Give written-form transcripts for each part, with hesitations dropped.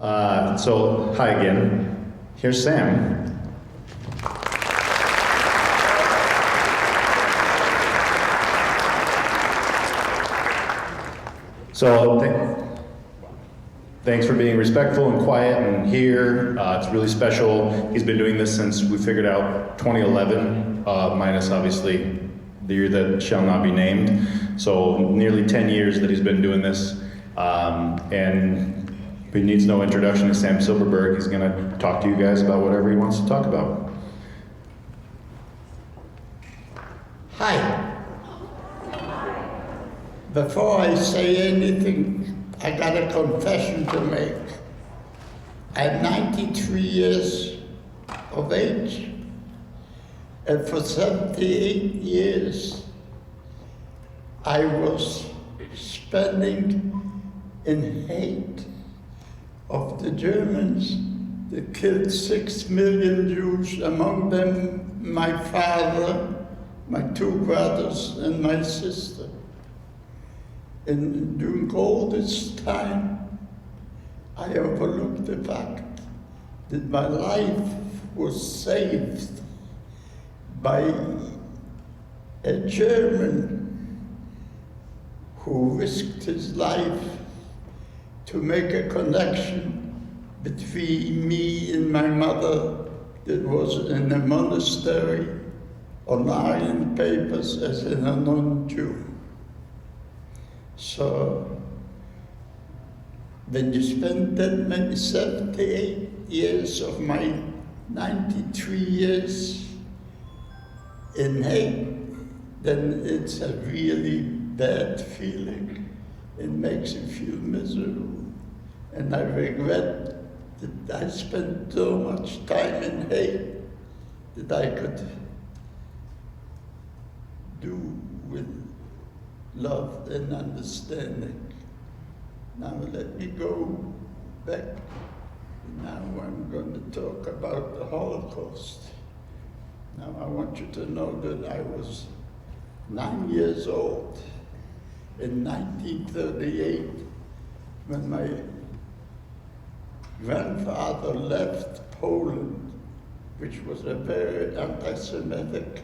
So, hi again. Here's Sam. So, thanks for being respectful and quiet and here. It's really special. He's been doing this since we figured out 2011, minus obviously the year that shall not be named. So nearly 10 years that he's been doing this. And he needs no introduction to Sam Silberberg. He's gonna talk to you guys about whatever he wants to talk about. Hi. Before I say anything, I got a confession to make. I'm 93 years of age, and for 78 years, I was spending in hate of the Germans that killed 6 million Jews, among them my father, my 2 brothers, and my sister. And during all this time, I overlooked the fact that my life was saved by a German who risked his life to make a connection between me and my mother that was in a monastery on iron papers as a non-Jew. So, when you spend that many 78 years of my 93 years in hate, then it's a really bad feeling. It makes you feel miserable. And I regret that I spent so much time in hate that I could do with love and understanding. Now let me go back. Now I'm going to talk about the Holocaust. Now I want you to know that I was 9 years old in 1938 when my grandfather left Poland, which was a very anti-Semitic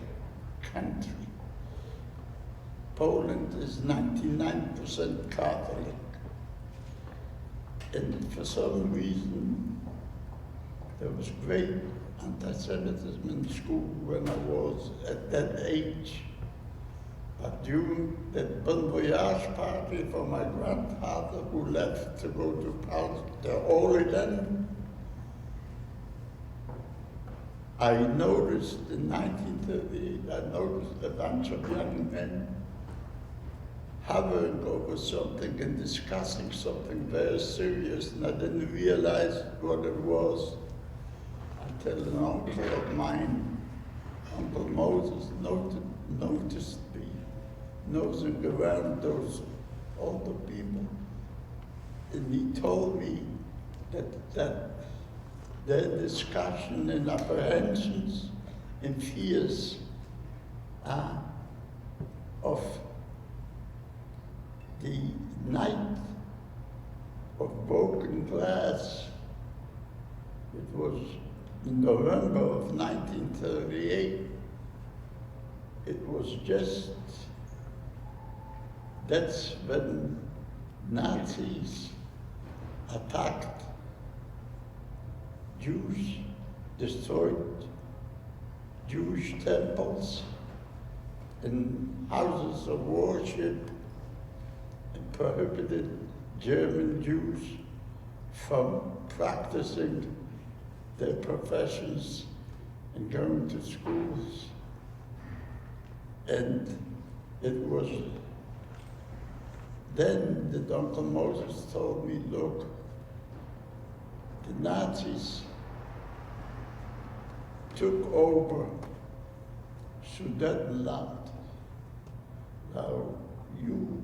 country. Poland is 99% Catholic. And for some reason, there was great anti-Semitism in school when I was at that age. But during that Bon Voyage party for my grandfather who left to go to the Holy Land, I noticed in 1938, I noticed a bunch of young men hovering over something and discussing something very serious, and I didn't realize what it was until an uncle of mine, Uncle Moses, noticed me nosing around those older people, and he told me that their discussion and apprehensions and fears of the night of broken glass. It was in November of 1938. It was just, that's when Nazis attacked Jews, destroyed Jewish temples and houses of worship, and prohibited German Jews from practicing their professions and going to schools. And it was then that Uncle Moses told me, look, the Nazis took over Sudetenland. Now, you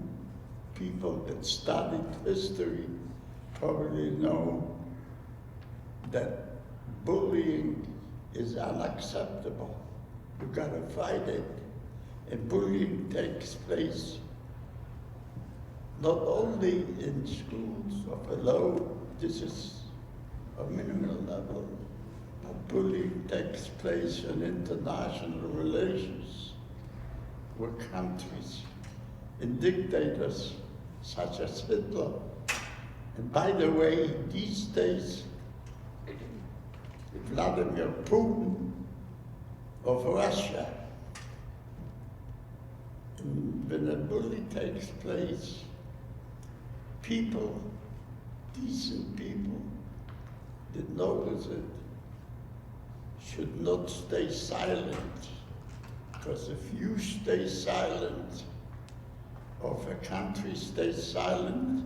people that studied history probably know that bullying is unacceptable. You gotta fight it. And bullying takes place not only in schools of hello, this is or minimal level of bullying takes place in international relations with countries and dictators such as Hitler. And by the way, these days, Vladimir Putin of Russia, and when a bully takes place, people, decent people, that notice it, should not stay silent. Because if you stay silent, or if a country stays silent,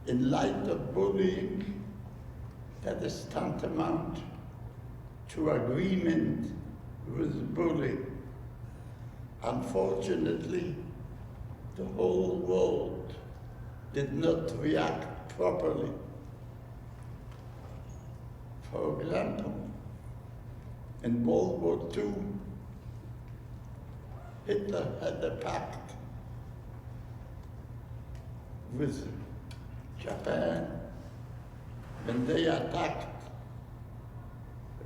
in light of bullying, that is tantamount to agreement with the bully. Unfortunately, the whole world did not react properly. For example, in World War II, Hitler had a pact with Japan when they attacked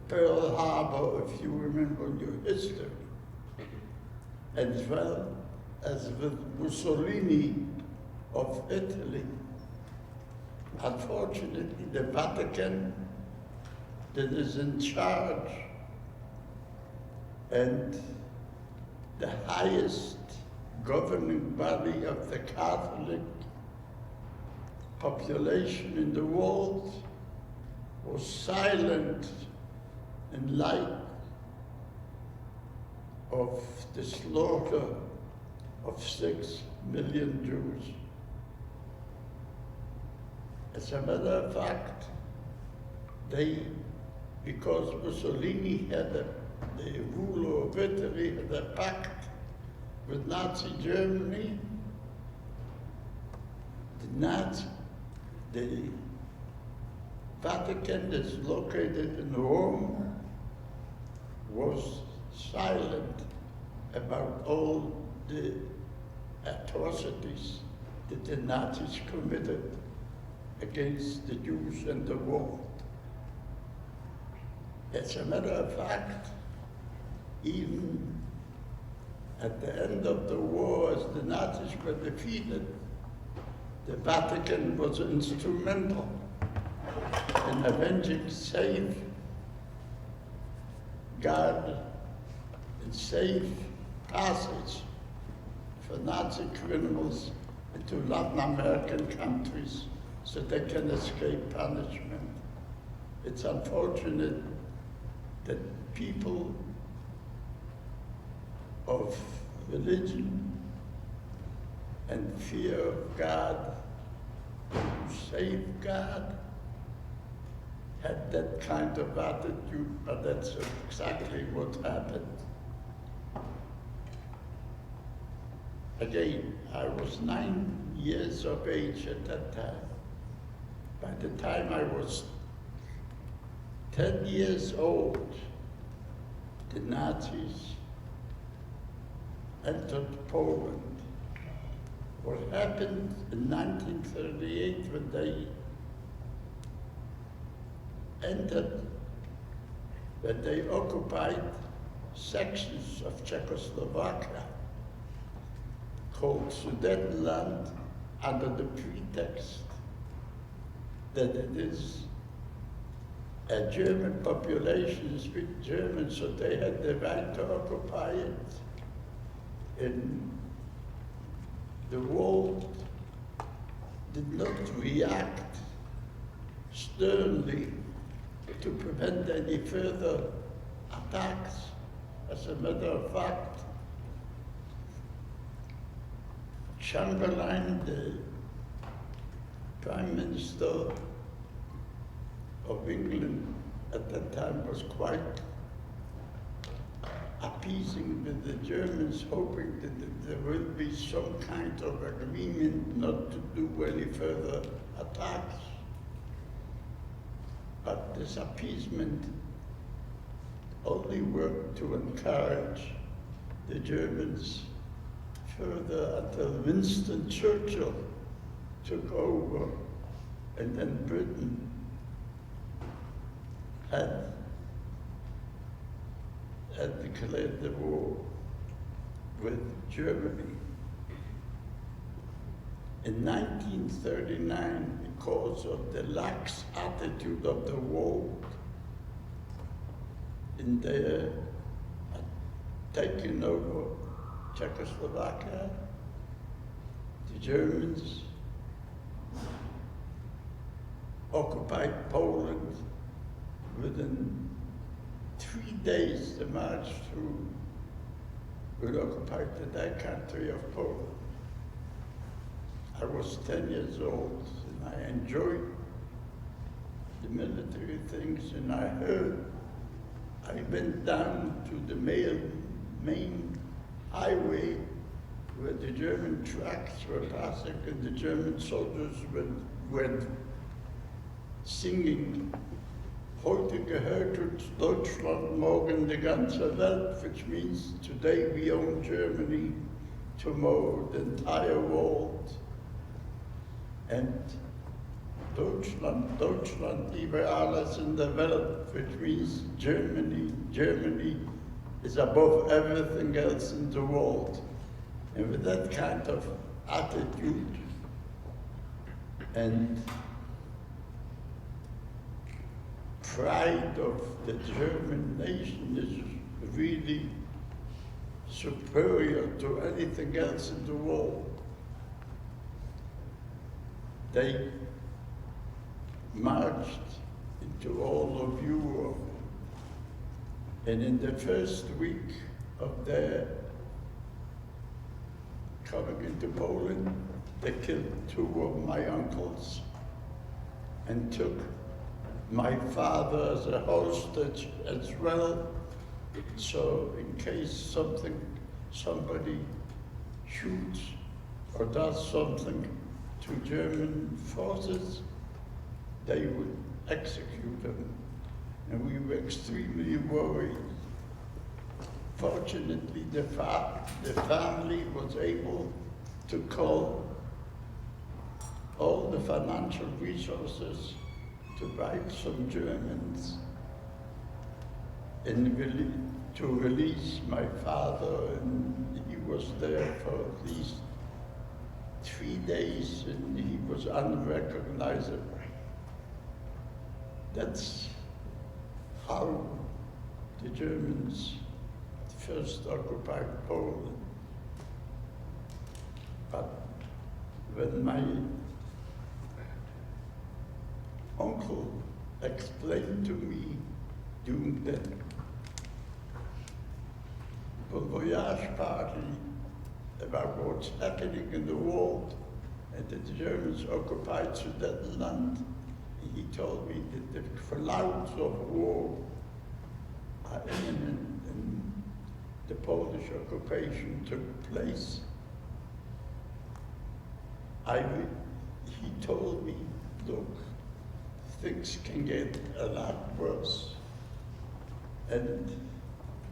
Pearl Harbor, if you remember your history, as well as with Mussolini of Italy. Unfortunately, the Vatican that is in charge and the highest governing body of the Catholic population in the world was silent in light of the slaughter of 6 million Jews. As a matter of fact, because Mussolini the ruler of Italy had a pact with Nazi Germany, the Vatican that's located in Rome was silent about all the atrocities that the Nazis committed against the Jews and the world. As a matter of fact, even at the end of the war, as the Nazis were defeated, the Vatican was instrumental in avenging safeguard and safe passage for Nazi criminals into Latin American countries so they can escape punishment. It's unfortunate that people of religion and fear of God, who safeguard, had that kind of attitude, but that's exactly what happened. Again, I was 9 years of age at that time. By the time I was 10 years old, the Nazis entered Poland. What happened in 1938 when they occupied sections of Czechoslovakia called Sudetenland under the pretext that it is a German population, speak German, so they had the right to occupy it. And the world did not react sternly to prevent any further attacks. As a matter of fact, Chamberlain, the Prime Minister of England at that time, was quite appeasing with the Germans, hoping that there will be some kind of agreement not to do any further attacks. But this appeasement only worked to encourage the Germans further until Winston Churchill took over, and then Britain had declared the war with Germany. In 1939, because of the lax attitude of the world in their taking over Czechoslovakia, the Germans occupied Poland. Within 3 days, they marched through and occupied the country of Poland. I was 10 years old, and I enjoyed the military things, and I went down to the main highway where the German trucks were passing, and the German soldiers were singing, heute gehört uns Deutschland, morgen die ganze Welt, which means today we own Germany, tomorrow the entire world. And Deutschland, Deutschland, über alles in der Welt, which means Germany, Germany is above everything else in the world. And with that kind of attitude and pride of the German nation is really superior to anything else in the world. They marched into all of Europe, and in the first week of their coming into Poland, they killed 2 of my uncles and took my father as a hostage as well. So in case somebody shoots or does something to German forces, they would execute them. And we were extremely worried. Fortunately, the family was able to call all the financial resources to buy some Germans and to release my father, and he was there for at least 3 days, and he was unrecognizable. That's how the Germans first occupied Poland. But when my uncle explained to me during the bon voyage party about what's happening in the world, and that the Germans occupied Sudetenland, he told me that the clouds of war are imminent, and the Polish occupation took place. He told me, look, things can get a lot worse. And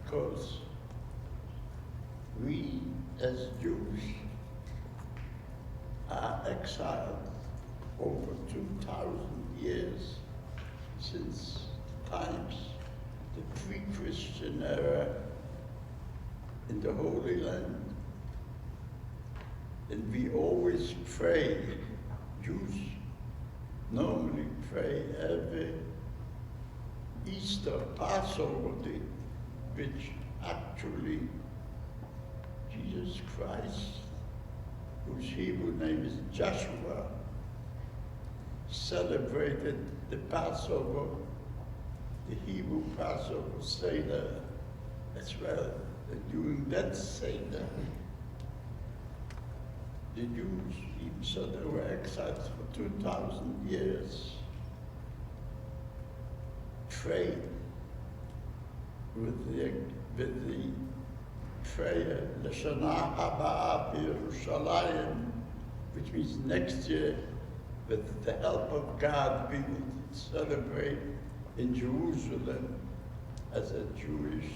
because we as Jews are exiled over 2,000 years since times, the pre-Christian era in the Holy Land. And we always pray, Jews normally pray every Easter, Passover day, which actually Jesus Christ, whose Hebrew name is Joshua, celebrated the Passover, the Hebrew Passover Seder as well. And during that Seder, the Jews, even so they were exiled for 2,000 years, prayed with the prayer, L'Shana Haba Yerushalayim, which means next year, with the help of God, we will celebrate in Jerusalem as a Jewish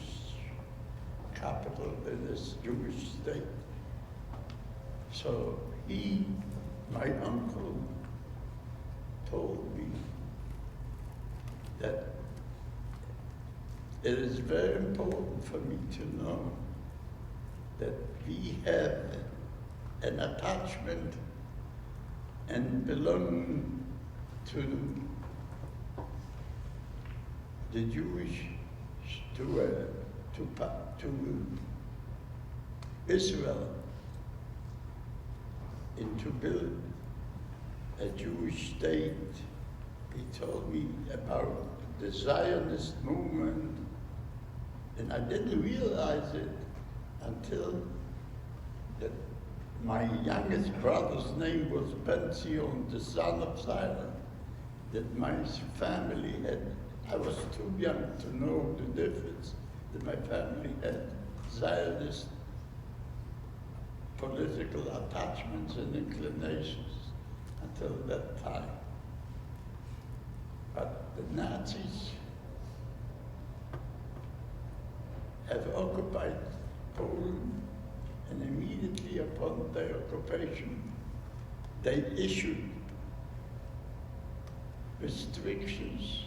capital in this Jewish state. So my uncle, told me that it is very important for me to know that we have an attachment and belong to the Jewish, to Israel, and to build a Jewish state. He told me about the Zionist movement, and I didn't realize it until that my youngest brother's name was Ben-Zion, the son of Zion, that my family had. I was too young to know the difference, that my family had Zionist political attachments and inclinations until that time. But the Nazis have occupied Poland, and immediately upon their occupation, they issued restrictions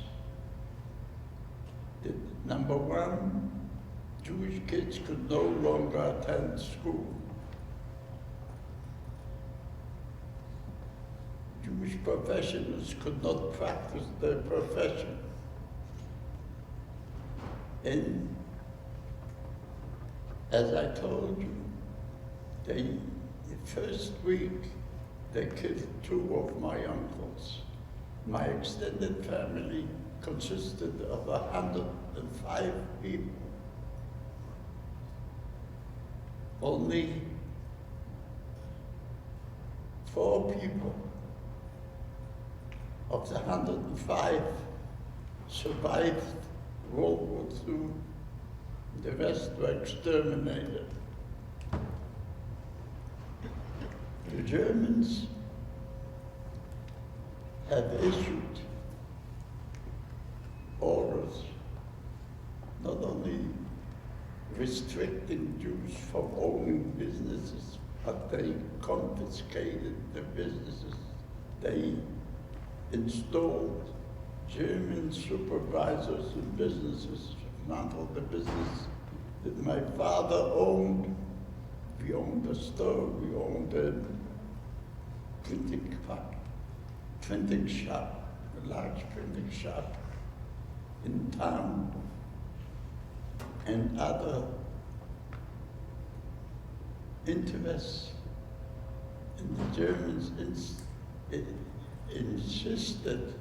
that, number one, Jewish kids could no longer attend school. Jewish professionals could not practice their profession. And as I told you, the first week, they killed two of my uncles. My extended family consisted of 105 people. Only 4 people of the 105 survived World War II. The rest were exterminated. The Germans have issued orders not only restricting Jews from owning businesses, but they confiscated the businesses. They installed German supervisors in businesses. None of the business that my father owned. We owned a store, we owned a printing shop, a large printing shop in town, and other interests. And the Germans insisted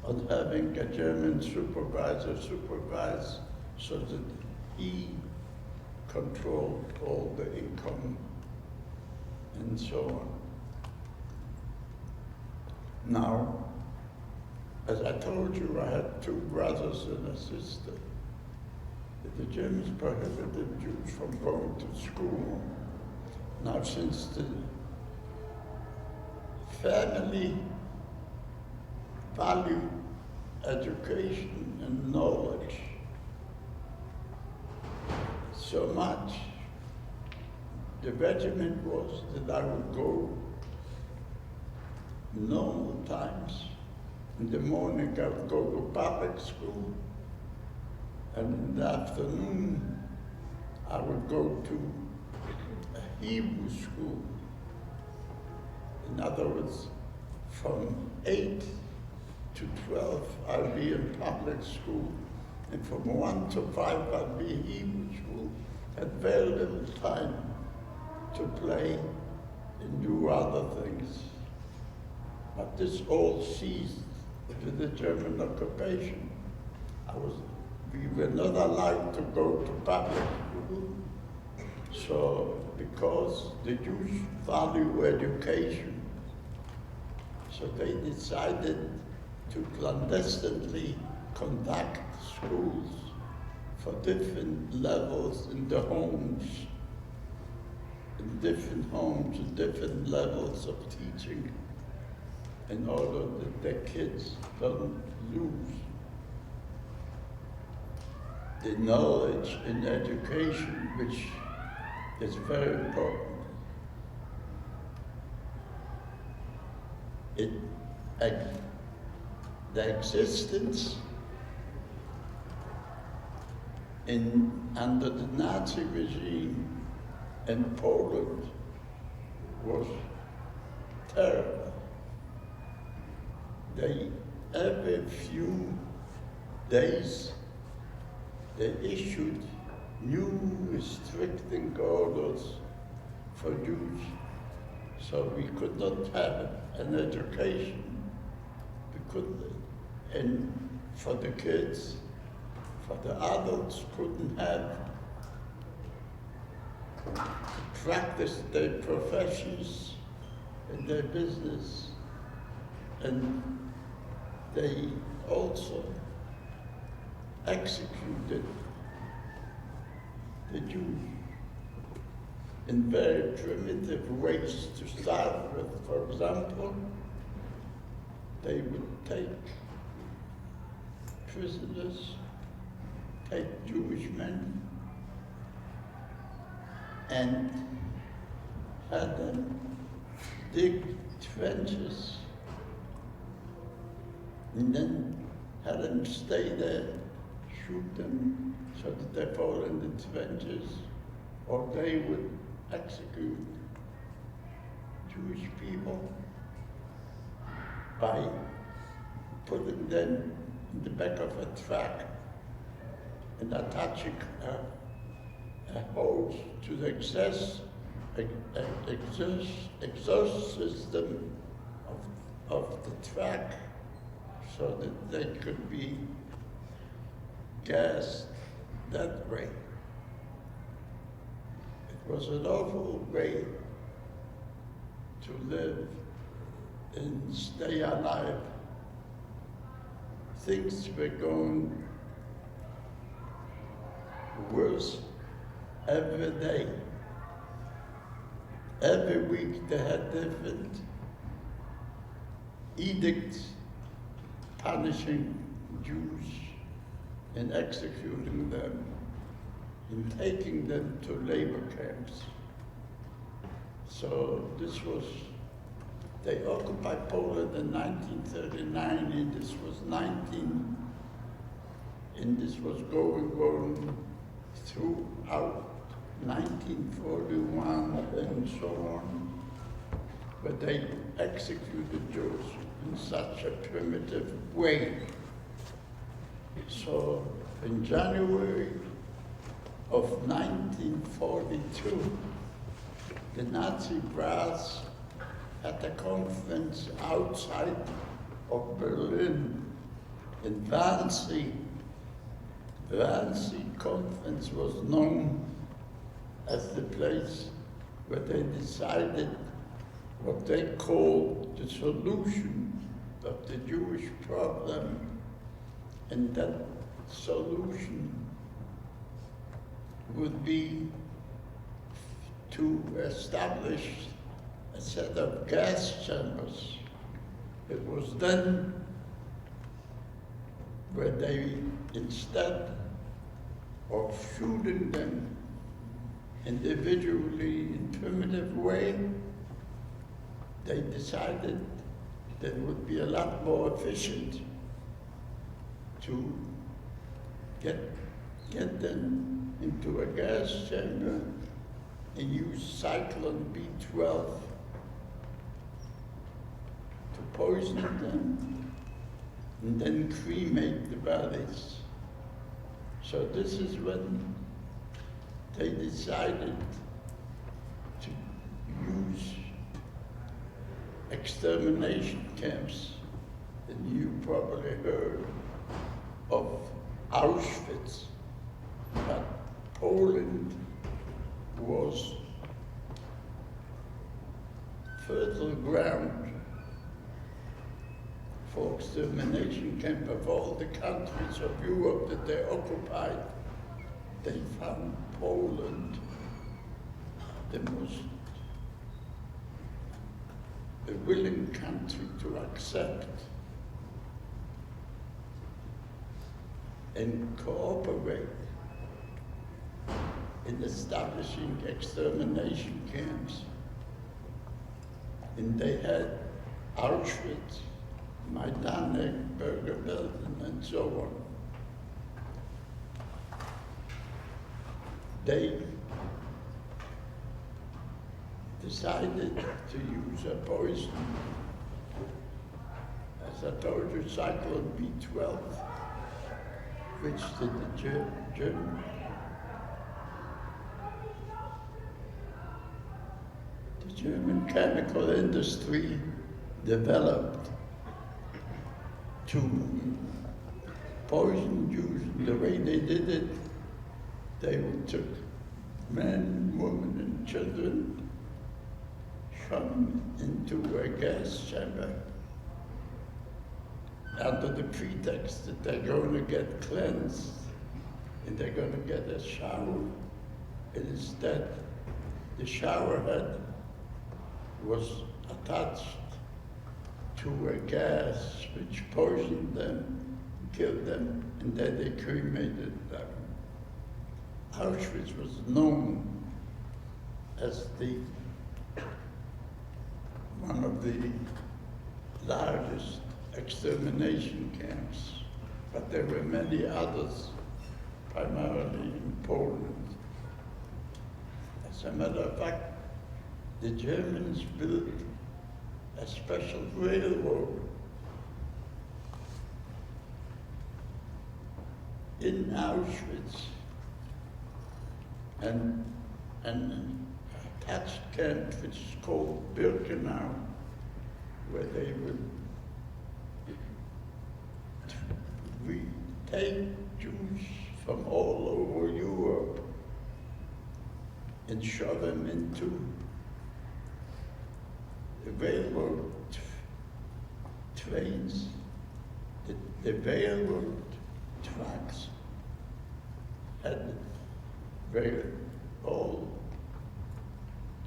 on having a German supervisor supervise so that he controlled all the income and so on. Now, as I told you, I had 2 brothers and a sister. The Germans prohibited Jews from going to school. Now, since the family valued education and knowledge so much, the regimen was that I would go normal times. In the morning I would go to public school, and in the afternoon I would go to a Hebrew school. In other words, from 8 to 12 I'll be in public school, and from 1 to 5 I'll be in Hebrew school. Had very little time to play and do other things. But this all ceased with the German occupation. We were not allowed to go to public school. So, because the Jews value education, so they decided to clandestinely conduct schools for different levels in the homes, and different levels of teaching, in order that their kids don't lose the knowledge and education, which is very important. The existence under the Nazi regime in Poland was terrible. Every few days, they issued new restricting orders for Jews, so we could not have an education. We couldn't, and for the kids, for the adults, couldn't have practice their professions and their business. And they also executed the Jews in very primitive ways to start with. For example, they would take prisoners, take Jewish men, and had them dig trenches, and then had them stay there, shoot them so that they fall in the trenches, or they would execute Jewish people by putting them in the back of a truck and attaching a hose to the exhaust system of the truck so that they could be gassed that way. It was an awful way to live and stay alive. Things were going worse every day. Every week they had different edicts punishing Jews and executing them and taking them to labor camps. So this was, they occupied Poland in 1939, and this was going on throughout 1941 and so on, but they executed Jews in such a primitive way. So in January of 1942, the Nazi brass had a conference outside of Berlin in Wannsee. The Wannsee conference was known as the place where they decided what they called the solution of the Jewish problem, and that solution would be to establish a set of gas chambers. It was then where they, instead of shooting them individually in primitive way, they decided that it would be a lot more efficient to get them into a gas chamber and use cyclone B12 to poison them and then cremate the bodies. So this is when they decided to use extermination camps. And you probably heard of Auschwitz, but Poland was fertile ground for extermination camp of all the countries of Europe that they occupied. They found Poland the most a willing country to accept and cooperate in establishing extermination camps. And they had Auschwitz, Majdanek, Bergen-Belsen, and so on. they decided to use a poison. As I told you, cyclone B12, which the German chemical industry developed to poison Jews. The way they did it, they took men, women, and children, shot them into a gas chamber under the pretext that they're going to get cleansed and they're going to get a shower. And instead, the shower head was attached to a gas which poisoned them, killed them, and then they cremated them. Auschwitz was known as one of the largest extermination camps, but there were many others, primarily in Poland. As a matter of fact, the Germans built a special railroad in Auschwitz and an attached camp which is called Birkenau, where they would take Jews from all over Europe and shove them into the railroad trains. The railroad tracks had all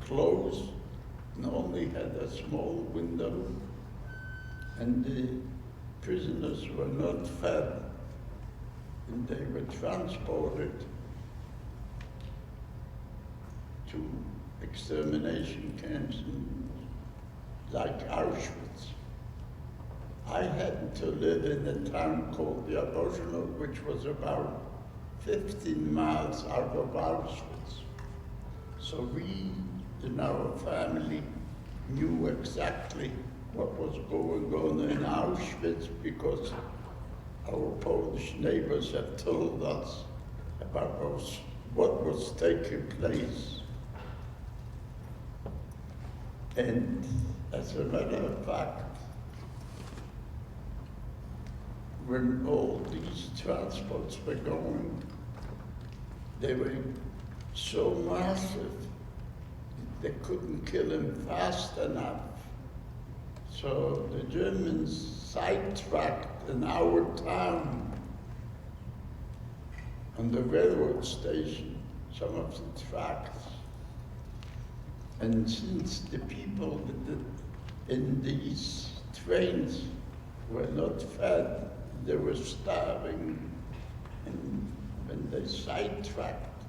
closed and only had a small window, and the prisoners were not fed, and they were transported to extermination camps like Auschwitz. I happened to live in a town called Jabożno, which was about 15 miles out of Auschwitz. So we, in our family, knew exactly what was going on in Auschwitz because our Polish neighbors had told us about what was taking place. And as a matter of fact, when all these transports were going, they were so massive, they couldn't kill him fast enough. So the Germans sidetracked in our town, on the railroad station, some of the tracks. And since the people in these trains were not fed, they were starving, and when they sidetracked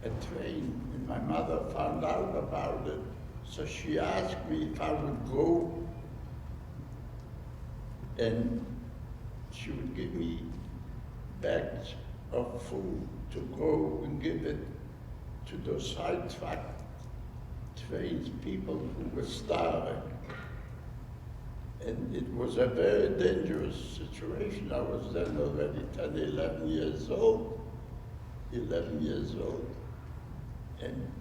a train, and my mother found out about it, so she asked me if I would go, and she would give me bags of food to go and give it to those sidetracked trains, people who were starving. And it was a very dangerous situation. I was then already 10, 11 years old. And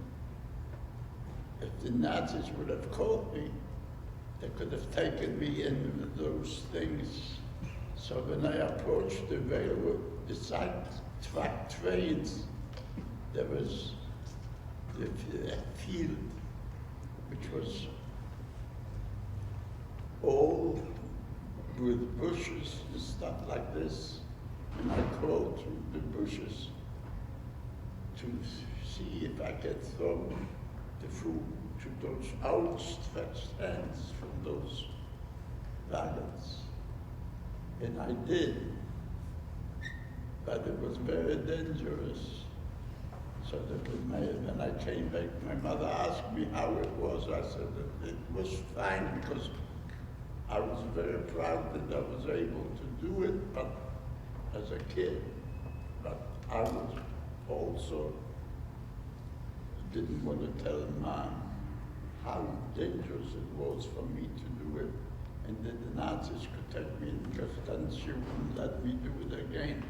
if the Nazis would have caught me, they could have taken me in with those things. So when I approached the railroad, the side-track trains, there was the field, which was all with bushes and stuff like this. And I crawled through the bushes to see if I could throw the food to those outstretched hands from those wagons. And I did, but it was very dangerous. So that when I came back, my mother asked me how it was. I said that it was fine because I was very proud that I was able to do it, but as a kid. But I was also didn't want to tell Mom how dangerous it was for me to do it, and that the Nazis could take me in, because then she wouldn't let me do it again.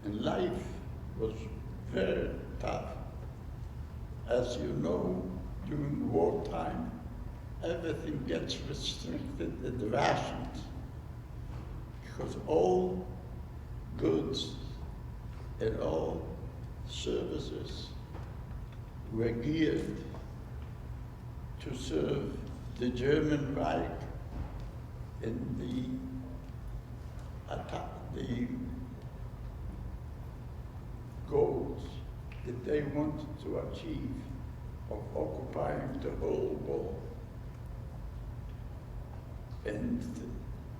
And life was very tough. As you know, during wartime, everything gets restricted and rationed, because all goods and all services were geared to serve the German Reich in the goals that they wanted to achieve of occupying the whole world. And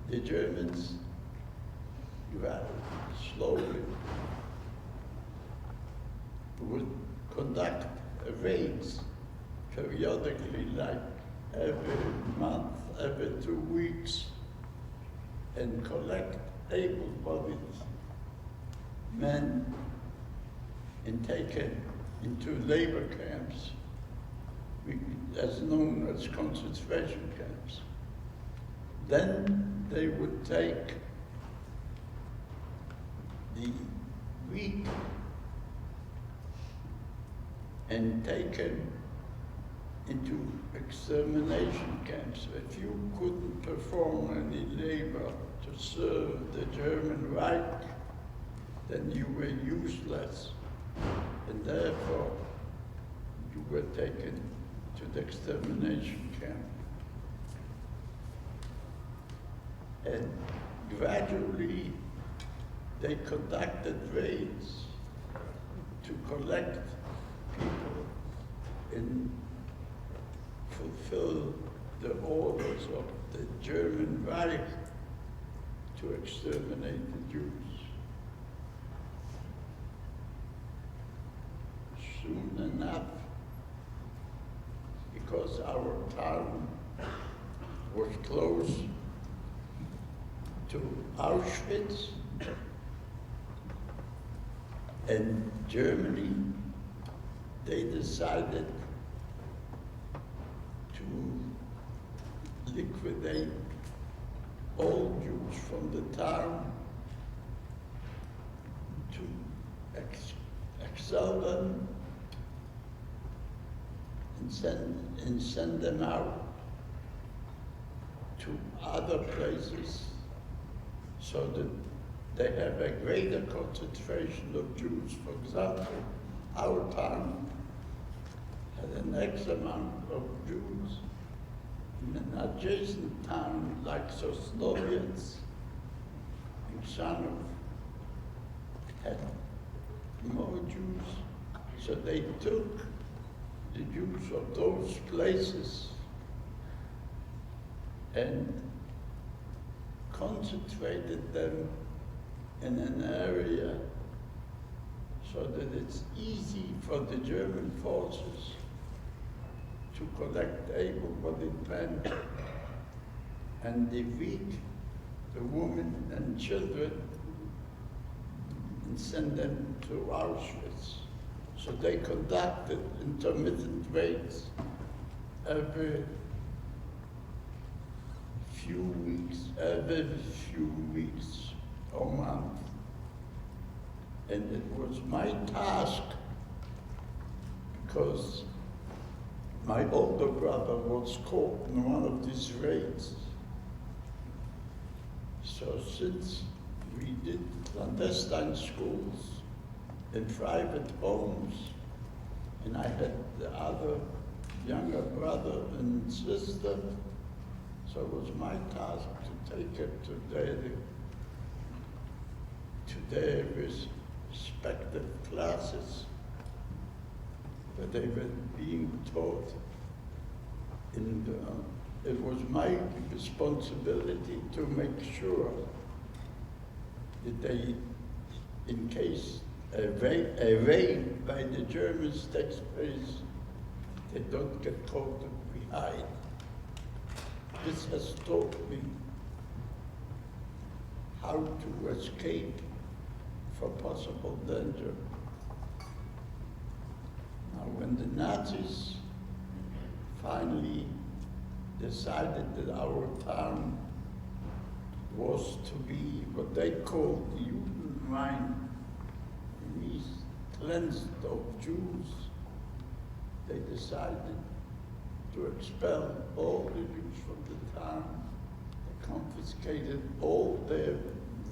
the Germans, slowly, would conduct raids periodically, like every month, every 2 weeks, and collect able-bodied men and taken into labor camps, as known as concentration camps. Then they would take the weak and taken into extermination camps. If you couldn't perform any labor to serve the German Reich, then you were useless, and therefore you were taken to the extermination camp. And gradually they conducted raids to collect people and fulfill the orders of the German Reich to exterminate the Jews. Soon enough, because our town was close to Auschwitz and Germany, they decided to liquidate all Jews from the town, to expel them and send them out to other places, so that they have a greater concentration of Jews. For example, our town had an X amount of Jews. In an adjacent town like Sosnowiec and Krzanów had more Jews. So they took the Jews of those places and concentrated them in an area so that it's easy for the German forces to collect able-bodied men and the weak, the women and children, and send them to Auschwitz. So they conducted intermittent raids every few weeks or month. And it was my task, because my older brother was caught in one of these raids. So since we did clandestine schools in private homes, and I had the other younger brother and sister, so it was my task to take it to their respective classes where they were being taught. And it was my responsibility to make sure that they, in case a raid by the Germans takes place, they don't get caught behind. This has taught me how to escape for possible danger. Now, when the Nazis finally decided that our town was to be what they called the Judenrein, means cleansed of Jews, they decided to expel all the Jews from the town. They confiscated all their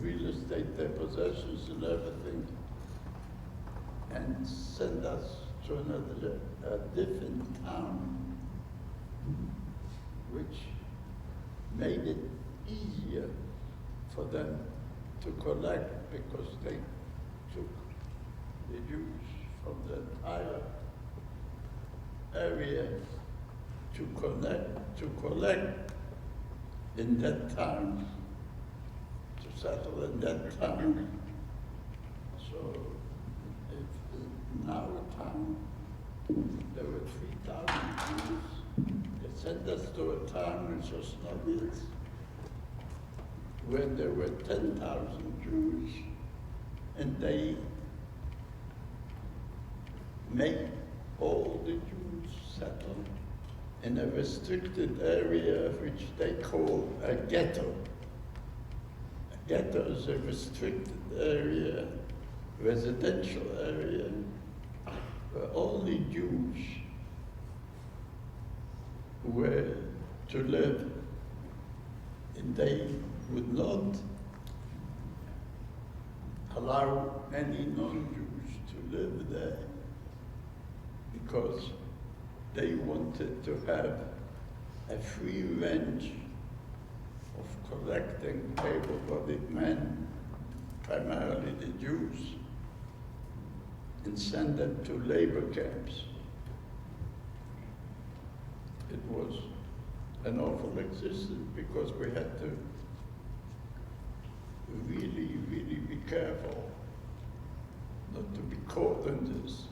real estate, their possessions and everything, and sent us to a different town, which made it easier for them to collect, because they took the Jews from the entire area to collect in that town, to settle in that town. So if in our town there were 3,000 Jews, they sent us to a town which was Nobles, where there were 10,000 Jews, and they made all the Jews settle in a restricted area which they call a ghetto. A ghetto is a restricted area, residential area, where only Jews were to live, and they would not allow any non-Jews to live there, because they wanted to have a free range of collecting able-bodied men, primarily the Jews, and send them to labor camps. It was an awful existence, because we had to really, really be careful not to be caught in this.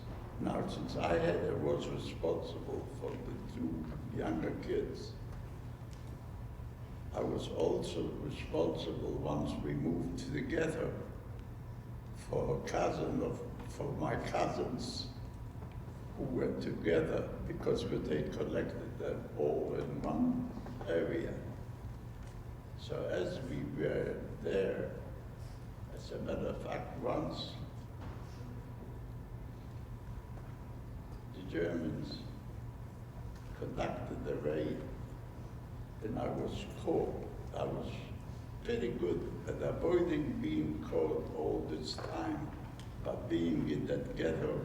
Now, since I was responsible for the two younger kids, I was also responsible, once we moved to the ghetto, for my cousins who were together, because they collected them all in one area. So as we were there, as a matter of fact, once the Germans conducted a raid, and I was caught. I was pretty good at avoiding being caught all this time, but being in that ghetto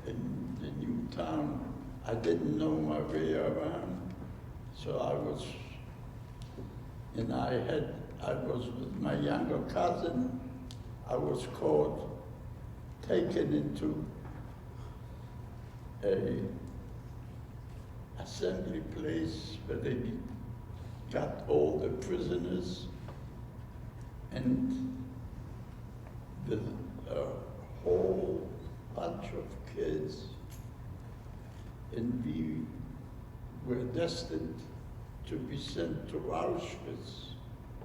in the new town, I didn't know my way around. So I was with my younger cousin. I was caught, taken into a assembly place where they got all the prisoners, and the whole bunch of kids, and we were destined to be sent to Auschwitz.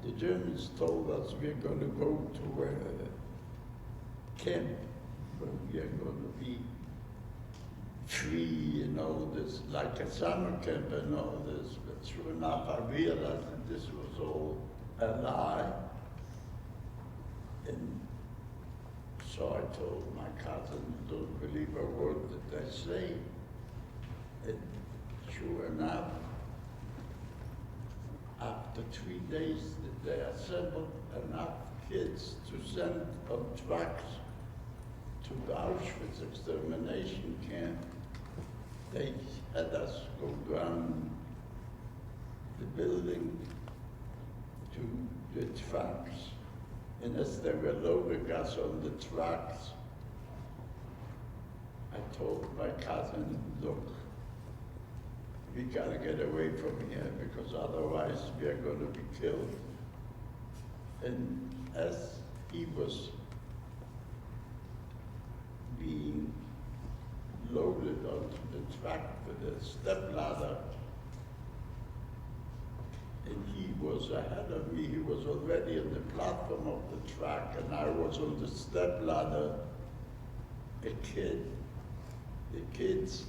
The Germans told us we're going to go to a camp where we are going to be free and all this, like a summer camp and all this. But sure enough, I realized that this was all a lie. And so I told my cousin, don't believe a word that they say. And sure enough, after 3 days that they assembled enough kids to send on trucks to the Auschwitz extermination camp, they had us go down the building to the trucks. And as they were loading us on the trucks, I told my cousin, look, we gotta get away from here, because otherwise we are gonna be killed. And as he was being loaded onto the truck with a stepladder, and he was ahead of me. He was already on the platform of the track, and I was on the step ladder. The kids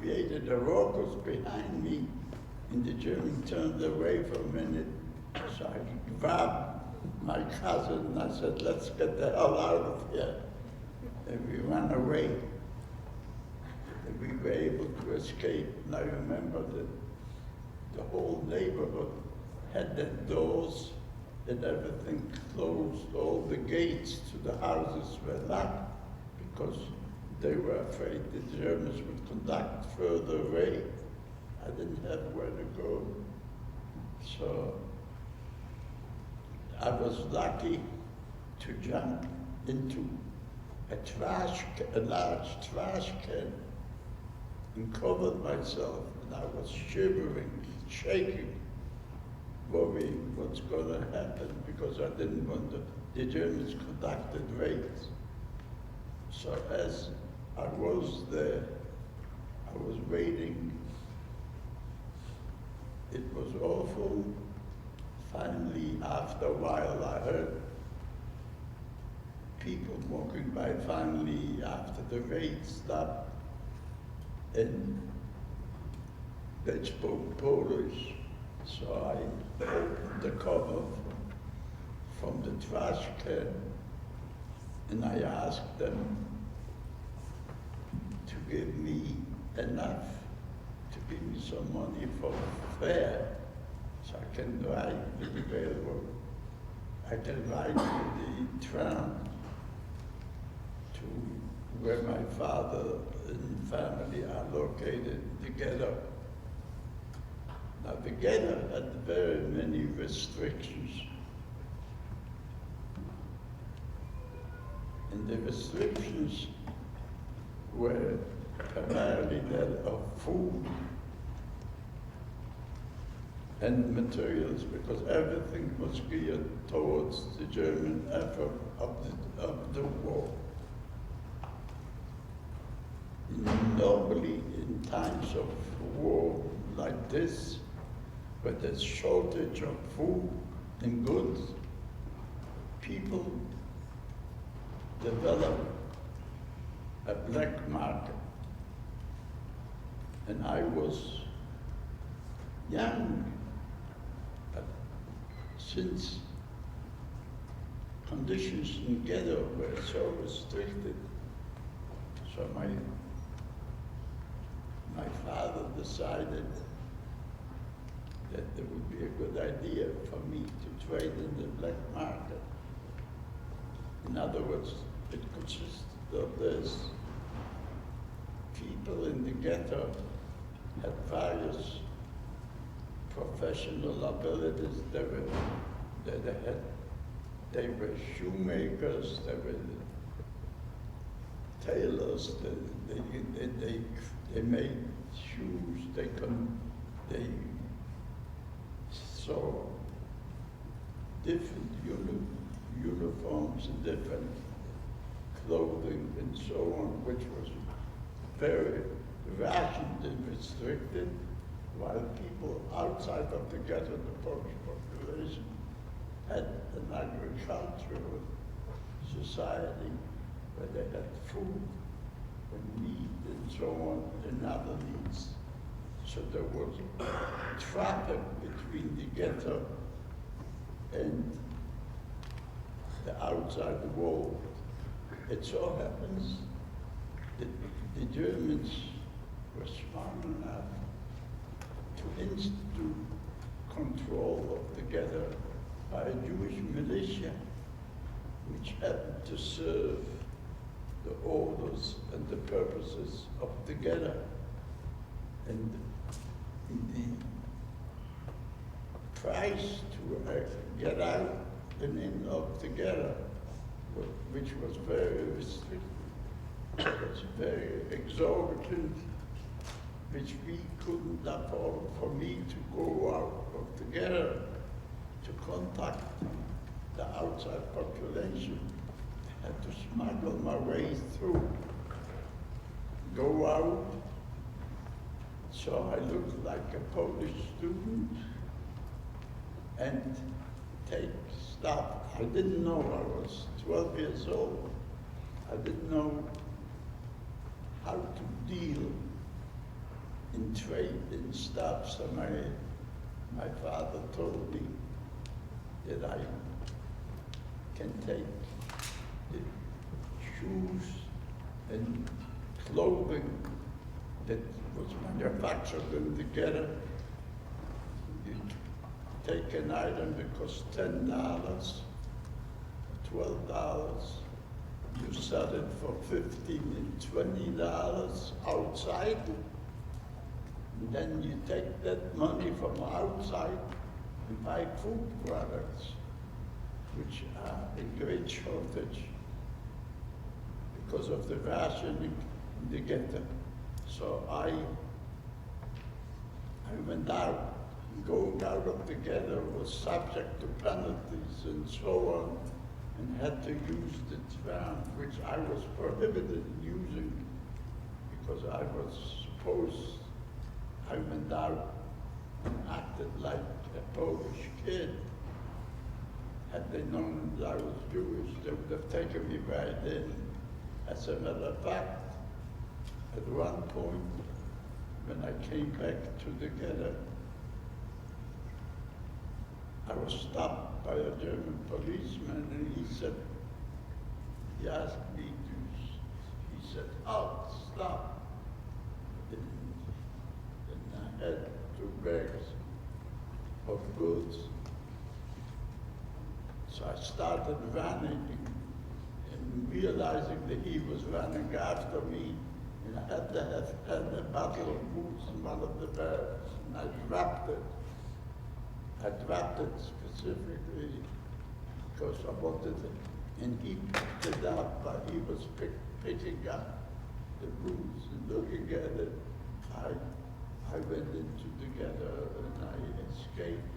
created a ruckus behind me, and the German turned away for a minute. So I grabbed my cousin and I said, let's get the hell out of here. And we ran away. And we were able to escape. And I remember that the whole neighborhood had their doors and everything closed. All the gates to the houses were locked because they were afraid the Germans would conduct further raid. I didn't have where to go. So I was lucky to jump into a large trash can and covered myself, and I was shivering, shaking, worrying what's going to happen because I didn't want the Germans conducted raids. So as I was there, I was waiting. It was awful. Finally, after a while, I heard people walking by. Finally, after the raid stopped, and they spoke Polish. So I opened the cover from the trash can, and I asked them to give me enough to give me some money for fare, so I can ride with the railroad. I can ride with the tram to where my father and family are located, the ghetto. Now the ghetto had very many restrictions. And the restrictions were primarily that of food and materials, because everything was geared towards the German effort of the war. Normally, in times of war like this, where there's shortage of food and goods, people develop a black market. And I was young, but since conditions in ghetto were so restricted, so my father decided that it would be a good idea for me to trade in the black market. In other words, it consisted of this. People in the ghetto had various professional abilities. They were shoemakers, they were tailors, they made shoes, they saw different uniforms and different clothing and so on, which was very rationed and restricted, while people outside of the ghetto, the Polish population, had an agricultural society where they had food and meat and so on and other needs. So there was traffic between the ghetto and the outside world. It so happens that the Germans were smart enough to institute control of the ghetto by a Jewish militia, which happened to serve the orders and the purposes of the ghetto. And the price to get out and in of the ghetto, which was very restricted, was very exorbitant, which we couldn't afford for me to go out of the ghetto to contact the outside population. I had to smuggle my way through, go out, So I looked like a Polish student and take stuff. I didn't know, I was 12 years old. I didn't know how to deal in trade in stuff. So my father told me that I can take the shoes and clothing that was manufactured in the ghetto. You take an item that costs $10, $12. You sell it for $15 and $20 outside. And then you take that money from outside and buy food products, which are in great shortage because of the rationing in the ghetto. So I went out. Going out of the ghetto was subject to penalties and so on, and had to use the tram, which I was prohibited using because I was supposed, I went out and acted like a Polish kid. Had they known that I was Jewish, they would have taken me right in. As a matter of fact, at one point, when I came back to the ghetto, I was stopped by a German policeman, and he asked me to, he said, "Oh, stop." And I had 2 bags of goods. So I started running and realizing that he was running after me, and I had to have had a bottle of booze in one of the bags, and I dropped it. I dropped it specifically because I wanted it, and he picked it up, but he was picking up the booze and looking at it. I went into the ghetto and I escaped,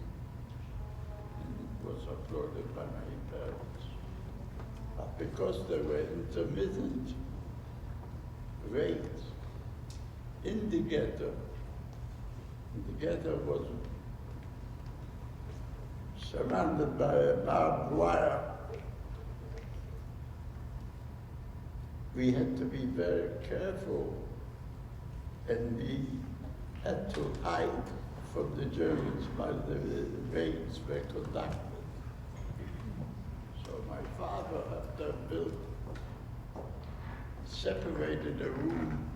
and it was applauded by my parents. But because there were intermittent raids in the ghetto was surrounded by a barbed wire. We had to be very careful, and we had to hide from the Germans while the raids were conducted. So my father, after separated a room,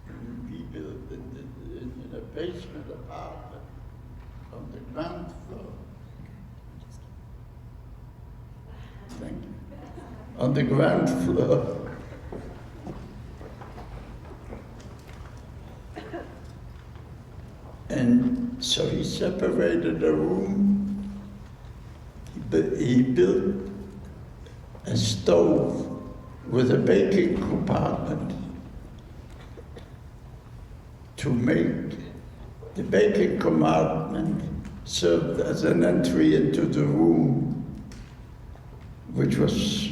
and we built in a basement apartment on the ground floor. Thank you. On the ground floor. And so he separated the room. He built a stove with a baking compartment to make the baking compartment served as an entry into the room, which was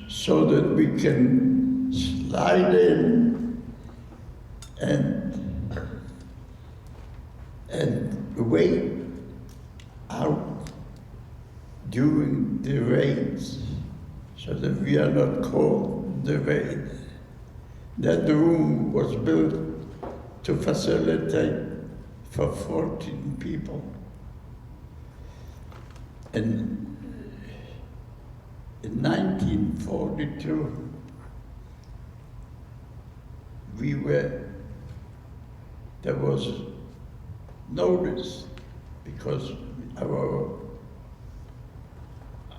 so that we can slide in and wait out during the raids so that we are not caught in the raid. That room was built to facilitate for 14 people. And in 1942, there was notice because our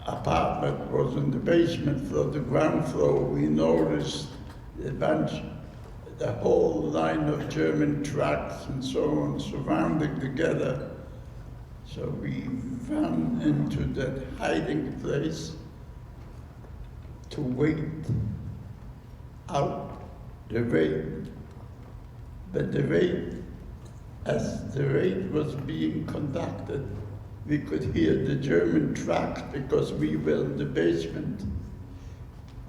apartment was in the basement floor, the ground floor. We noticed the whole line of German trucks and so on surrounding the ghetto. So we ran into that hiding place to wait out the raid. But as the raid was being conducted, we could hear the German trucks because we were in the basement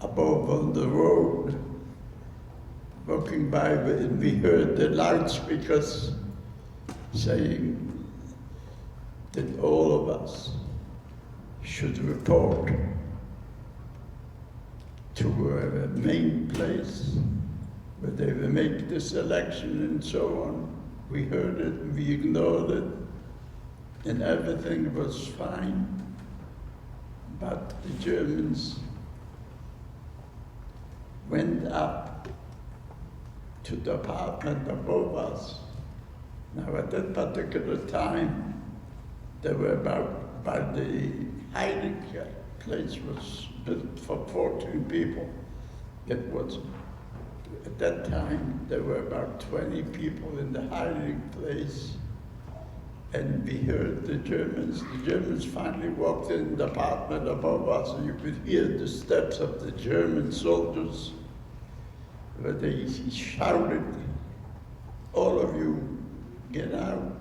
above on the road. walking by, and we heard the loudspeakers saying that all of us should report to a main place where they will make the selection and so on. We heard it, and we ignored it, and everything was fine. But the Germans went up to the apartment above us. Now at that particular time, there were by the hiding place was built for 14 people. It was, at that time, there were about 20 people in the hiding place. And we heard the Germans finally walked in the apartment above us, and you could hear the steps of the German soldiers, where they shouted, "All of you, get out."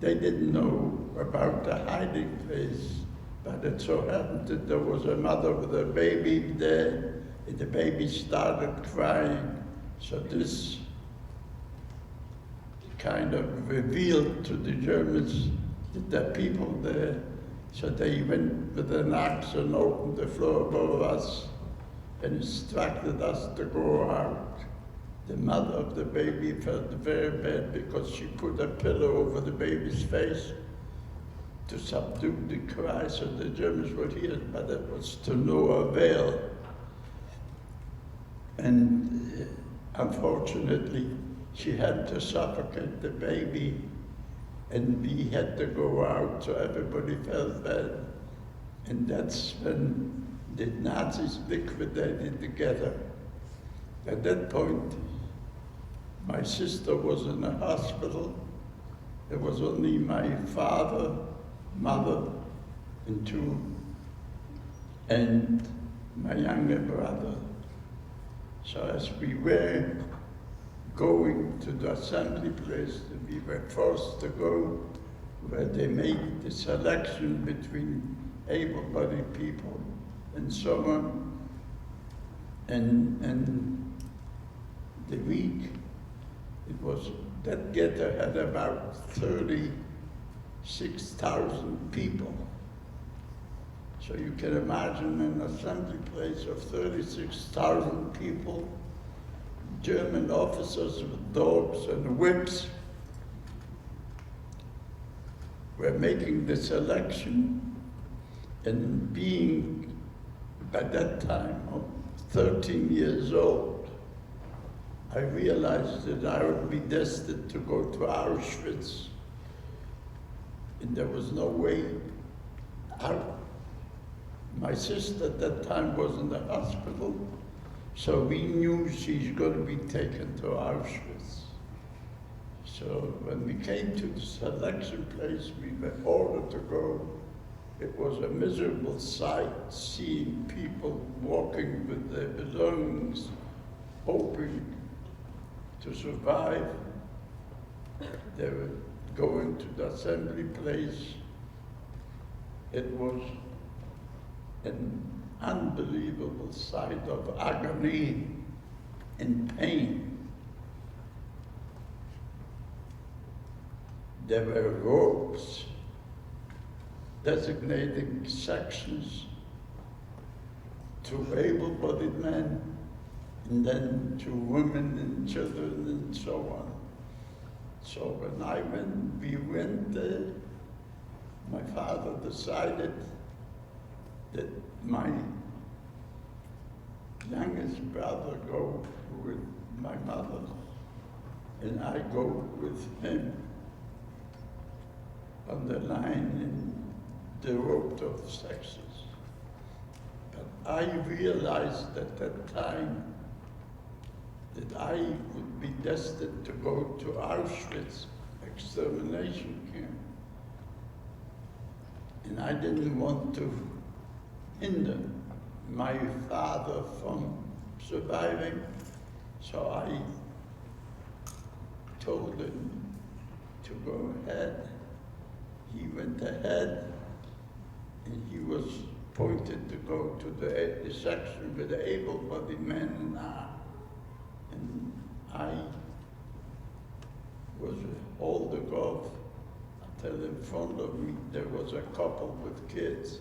They didn't know about the hiding place, but it so happened that there was a mother with a baby there, and the baby started crying. So this kind of revealed to the Germans that there are people there. So they went with an axe and opened the floor above us and instructed us to go out. The mother of the baby felt very bad because she put a pillow over the baby's face to subdue the cry so the Germans would hear it, but it was to no avail. And unfortunately, she had to suffocate the baby, and we had to go out, so everybody felt bad. And that's when the Nazis liquidated the ghetto. At that point, my sister was in a hospital. There was only my father, mother, and my younger brother. So as we were going to the assembly place, we were forced to go where they made the selection between able-bodied people and so on. And the week, that ghetto had about 36,000 people. So you can imagine an assembly place of 36,000 people, German officers with dogs and whips were making the selection, and being, by that time, 13 years old, I realized that I would be destined to go to Auschwitz, and there was no way out. My sister at that time was in the hospital, so we knew she's going to be taken to Auschwitz. So when we came to the selection place, we were ordered to go. It was a miserable sight, seeing people walking with their belongings, hoping to survive. They were going to the assembly place. It was an unbelievable sight of agony and pain. There were ropes designating sections to able-bodied men, and then to women and children and so on. So when we went there, my father decided that my youngest brother go with my mother, and I go with him on the line in the rope of sections. But I realized at that time that I would be destined to go to Auschwitz extermination camp. And I didn't want to hinder my father from surviving, so I told him to go ahead. He went ahead, and he was appointed to go to the section with the able-bodied men, and I was holding off until in front of me there was a couple with kids,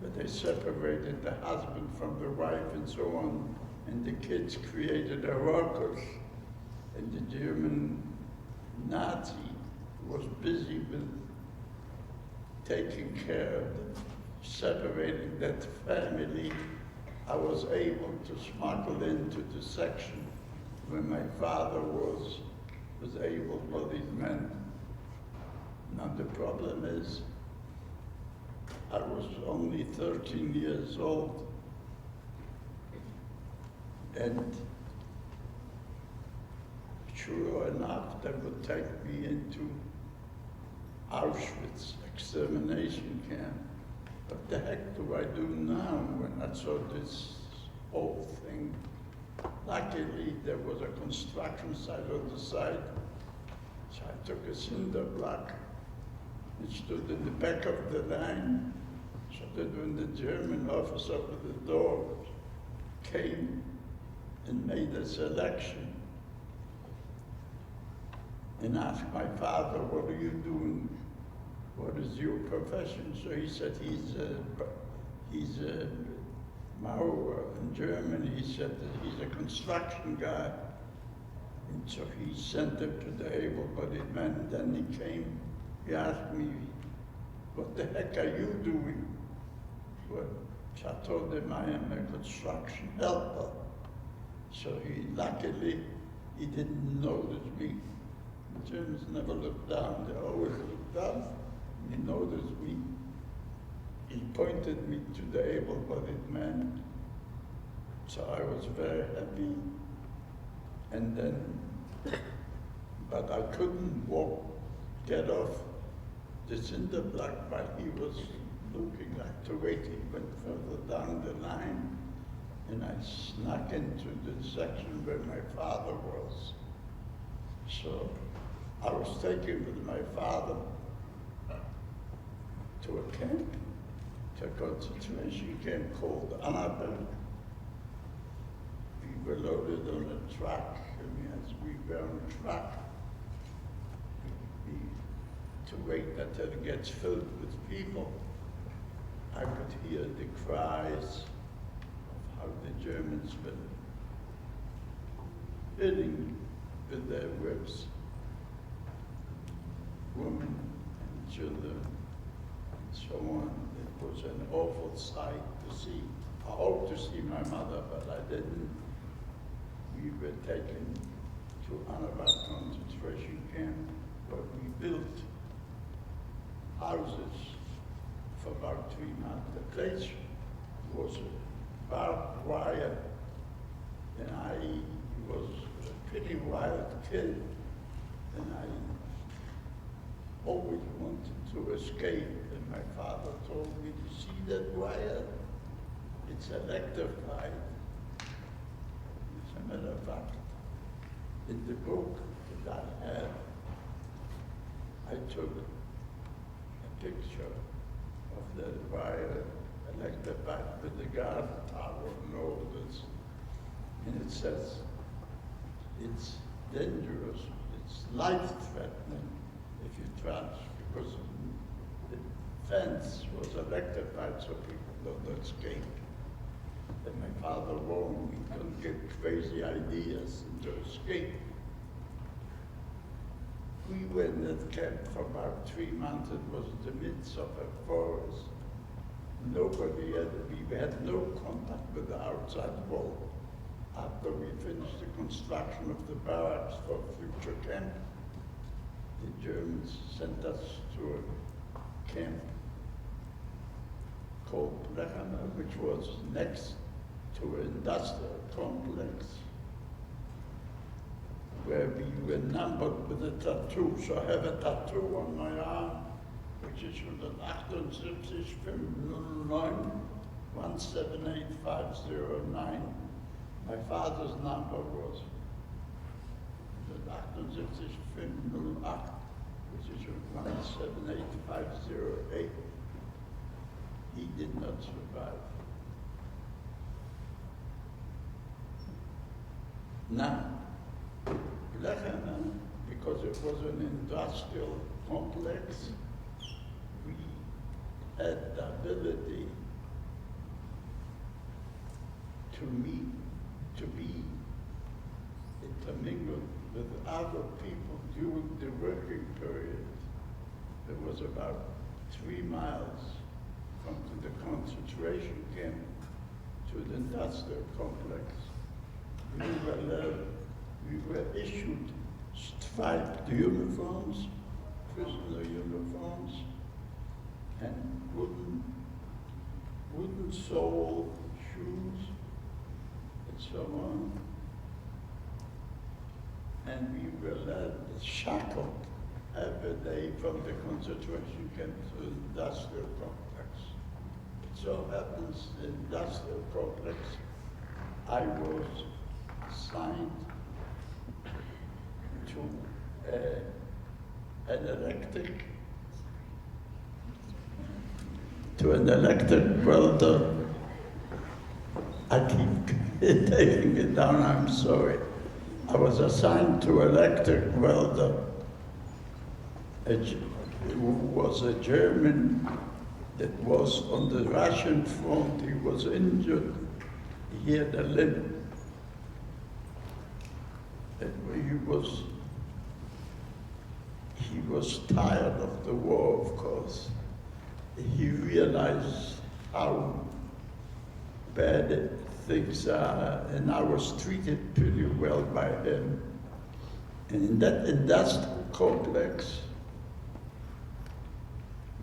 but they separated the husband from the wife and so on, and the kids created a ruckus, and the German Nazi was busy with taking care of separating that family. I was able to smuggle into the section where my father was able-bodied man. Now the problem is, I was only 13 years old, and sure enough, they would take me into Auschwitz extermination camp. What the heck do I do now when I saw this whole thing? Luckily, there was a construction site on the side, so I took a cinder block and stood in the back of the line, so that when the German officer with the door came and made a selection and asked my father, "What are you doing? What is your profession?" So he said, he's a Maurer in Germany. He said that he's a construction guy. And so he sent him to the able-bodied man. Then he came, he asked me, "What the heck are you doing?" Well, I told him I am a construction helper. So luckily, he didn't notice me. The Germans never look down, they always look up. He noticed me. He pointed me to the able-bodied man. So I was very happy. And then, but I couldn't get off the cinder block while he was looking like to wait. He went further down the line, and I snuck into the section where my father was. So I was taken with my father to a camp, to a concentration camp called Annaberg. We were loaded on a truck, and as we were on a truck, to wait until it gets filled with people, I could hear the cries of how the Germans were hitting with their whips women and children and so on. It was an awful sight to see. I hoped to see my mother, but I didn't. We were taken to Annaberg concentration camp, where we built houses for about 3 months. The place was barbed wire, and I was a pretty wild kid, and I always wanted to escape. And my father told me, "You see that wire? It's electrified." As a matter of fact, in the book that I had, I took a picture of that wire electrified with the guard tower and all this. And it says, it's dangerous, it's life-threatening if you trans, because the fence was electrified so people don't escape. And my father warned me, don't get crazy ideas and to escape. We were in that camp for about 3 months. It was in the midst of a forest. We had no contact with the outside world. After we finished the construction of the barracks for future camp, the Germans sent us to a camp called plaque, which was next to an industrial complex, where we were numbered with a tattoo. So I have a tattoo on my arm, which is 178 509 178509. My father's number was 178 508, which is 178508. He did not survive. Now, it was an industrial complex. We had the ability to meet, to be intermingled with other people during the working period. It was about 3 miles from the concentration camp to the industrial complex. We were issued striped uniforms, prisoner uniforms, and wooden sole shoes, and so on. And we were shackled every day from the concentration camp to the industrial complex. It so happens, the industrial complex, I was assigned to an electric welder. I keep taking it down, I'm sorry. I was assigned to electric welder, who was a German that was on the Russian front. He was injured, he had a limp. He was tired of the war, of course. He realized how bad things are, and I was treated pretty well by him. And in that industrial complex,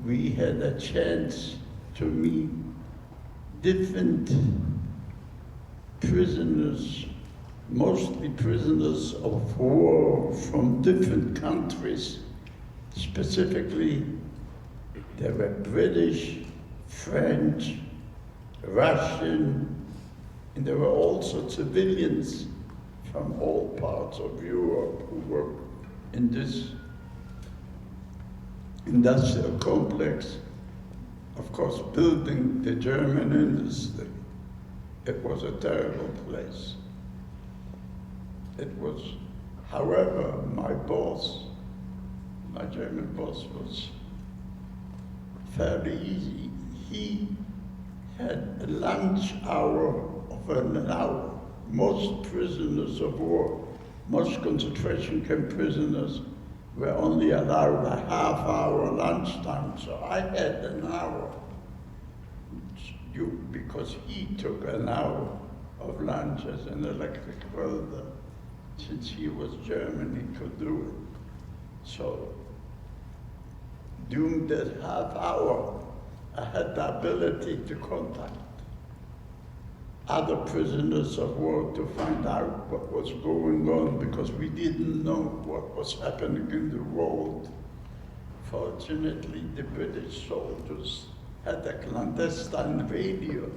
we had a chance to meet different prisoners, mostly prisoners of war from different countries. Specifically, there were British, French, Russian, and there were also civilians from all parts of Europe who were in this industrial complex, of course, building the German industry. It was a terrible place. It was, however, my boss, my German boss, was fairly easy. He had a lunch hour of an hour. Most prisoners of war, most concentration camp prisoners were only allowed a half-hour lunchtime, so I had an hour, because he took an hour of lunch as an electric welder. Since he was German, he could do it. So during that half hour, I had the ability to contact other prisoners of war to find out what was going on, because we didn't know what was happening in the world. Fortunately, the British soldiers had a clandestine radio,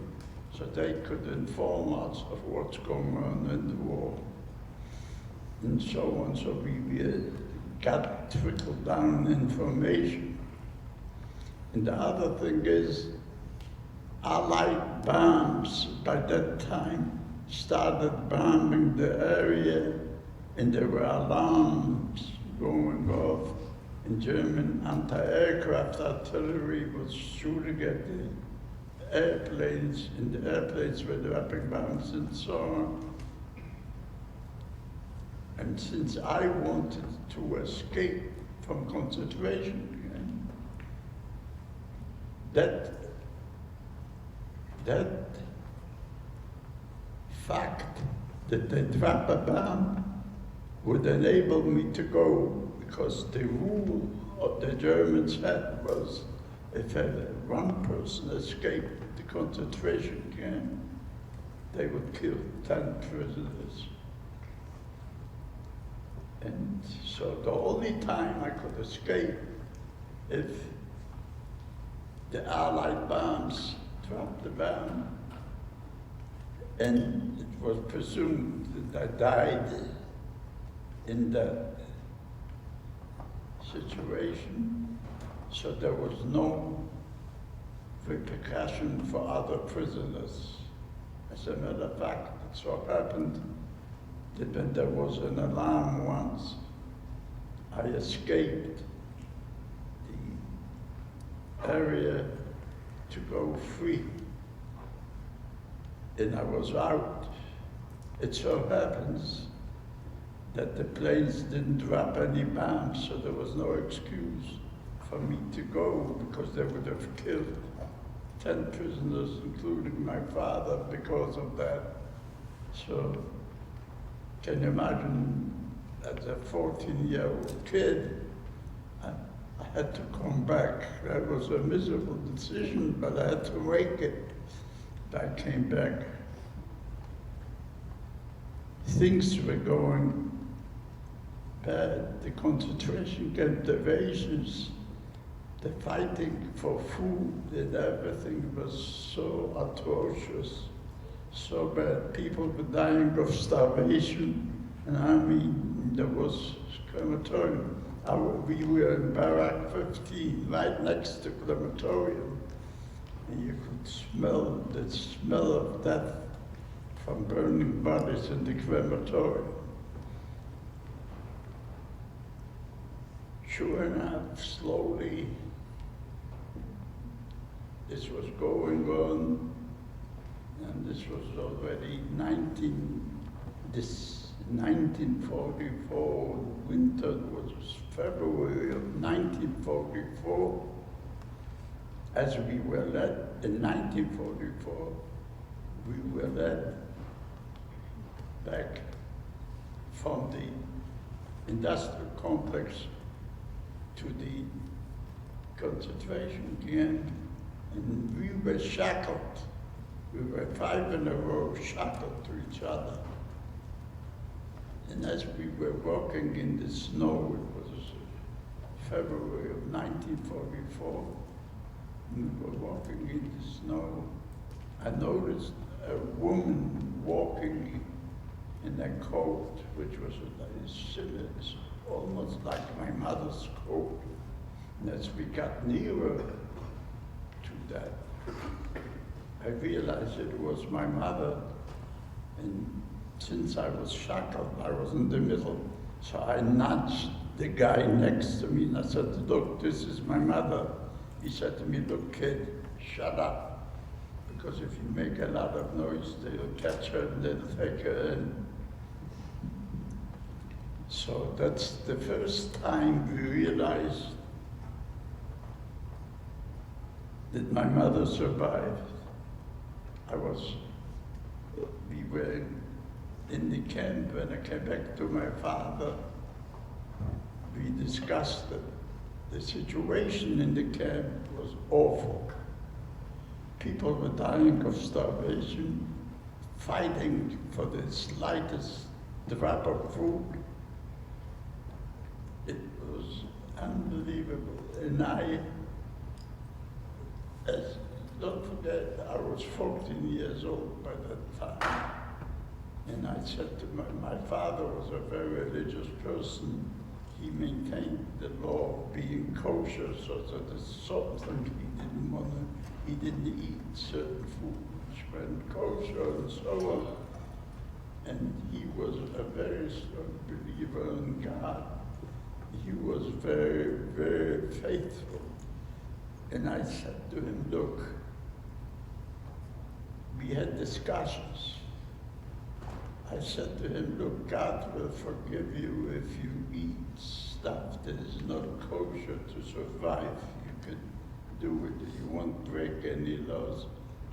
so they could inform us of what's going on in the war, and so on. So we got trickled down information. And the other thing is, Allied bombs by that time started bombing the area, and there were alarms going off, and German anti-aircraft artillery was shooting at the airplanes, and the airplanes were dropping bombs and so on. And since I wanted to escape from concentration camp, that fact that they drop a bomb would enable me to go, because the rule of the Germans had was, if one person escaped the concentration camp, they would kill 10 prisoners. And so the only time I could escape, if the Allied bombs dropped the bomb, and it was presumed that I died in that situation, so there was no repercussion for other prisoners. As a matter of fact, it so happened that when there was an alarm once, I I escaped the area to go free. And I was out. It so happens that the planes didn't drop any bombs, so there was no excuse for me to go, because they would have killed 10 prisoners, including my father, because of that. So, can you imagine, as a 14-year-old kid, I had to come back. That was a miserable decision, but I had to make it. I came back. Things were going bad. The concentration camp, the rations, the fighting for food and everything was so atrocious, so bad. People were dying of starvation, and I mean, there was crematorium. We were in Barrack 15, right next to crematorium, and you could smell the smell of death from burning bodies in the crematorium. Sure enough, slowly, this was going on, and this was already 1944, winter was February of 1944. As we were led, in 1944, we were led back from the industrial complex to the concentration camp, and we were shackled. We were 5 in a row shackled to each other. And as we were walking in the snow, it was February of 1944, we were walking in the snow, I noticed a woman walking in a coat, which was almost like my mother's coat. And as we got nearer to that, I realized it was my mother. And since I was shackled, I was in the middle. So I nudged the guy next to me and I said, "Look, this is my mother." He said to me, "Look, kid, shut up. Because if you make a lot of noise, they'll catch her and they'll take her in." So that's the first time we realized that my mother survived. We were in the camp. When I came back to my father, we discussed it. The situation in the camp was awful. People were dying of starvation, fighting for the slightest drop of food. It was unbelievable. And don't forget, I was 14 years old by that time. And I said to my father was a very religious person. He maintained the law of being kosher, so that there's something he didn't eat certain food which went kosher and so on. And he was a very strong believer in God. He was very, very faithful. And I said to him, "Look," we had discussions. I said to him, "Look, God will forgive you if you eat stuff that is not kosher to survive. You can do it. You won't break any laws."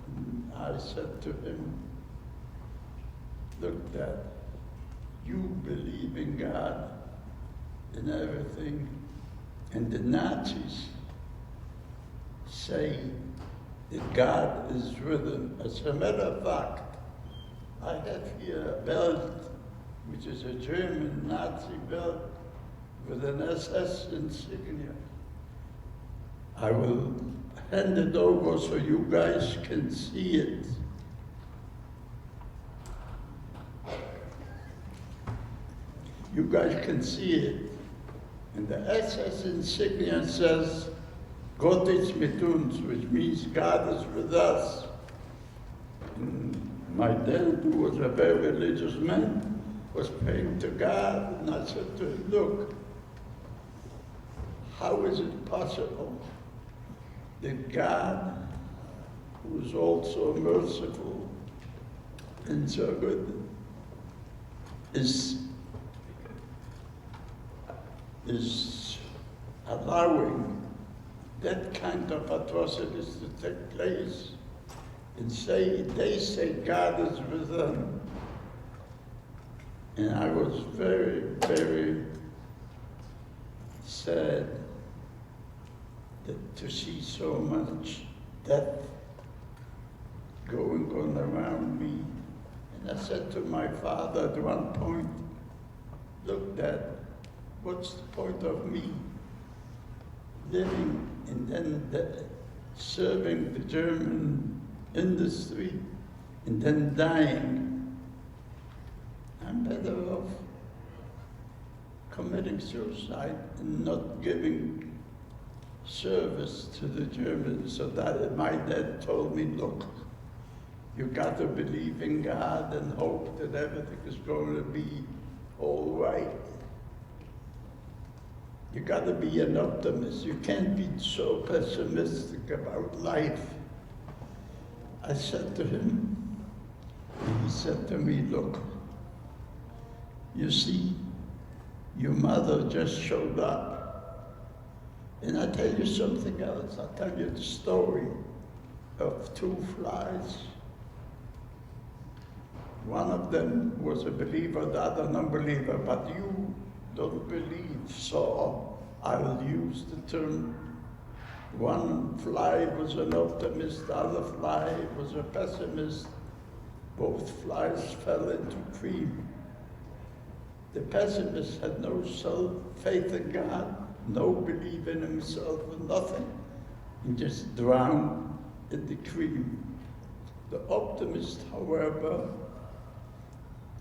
And I said to him, "Look, Dad, you believe in God and everything, and the Nazis say that God is rhythm. As a matter of fact, I have here a belt, which is a German Nazi belt with an SS insignia. I will hand it over so you guys can see it." You guys can see it. And the SS insignia says, "Gott ist mit uns," which means God is with us. And my dad, who was a very religious man, was praying to God, and I said to him, "Look, how is it possible that God, who is also merciful and so good, is allowing that kind of atrocities to take place, and they say God is with them. And I was very, very sad to see so much death going on around me. And I said to my father at one point, look, Dad, what's the point of me living and then serving the German industry and then dying? I'm better off committing suicide and not giving service to the Germans. So that my dad told me, look, you got to believe in God and hope that everything is going to be all right. You got to be an optimist. You can't be so pessimistic about life. I said to him, and he said to me, look, you see, your mother just showed up. And I'll tell you something else. I'll tell you the story of two flies. One of them was a believer, the other an unbeliever, but you don't believe, so I'll use the term. One fly was an optimist, the other fly was a pessimist. Both flies fell into cream. The pessimist had no faith in God, no belief in himself, nothing. He just drowned in the cream. The optimist, however,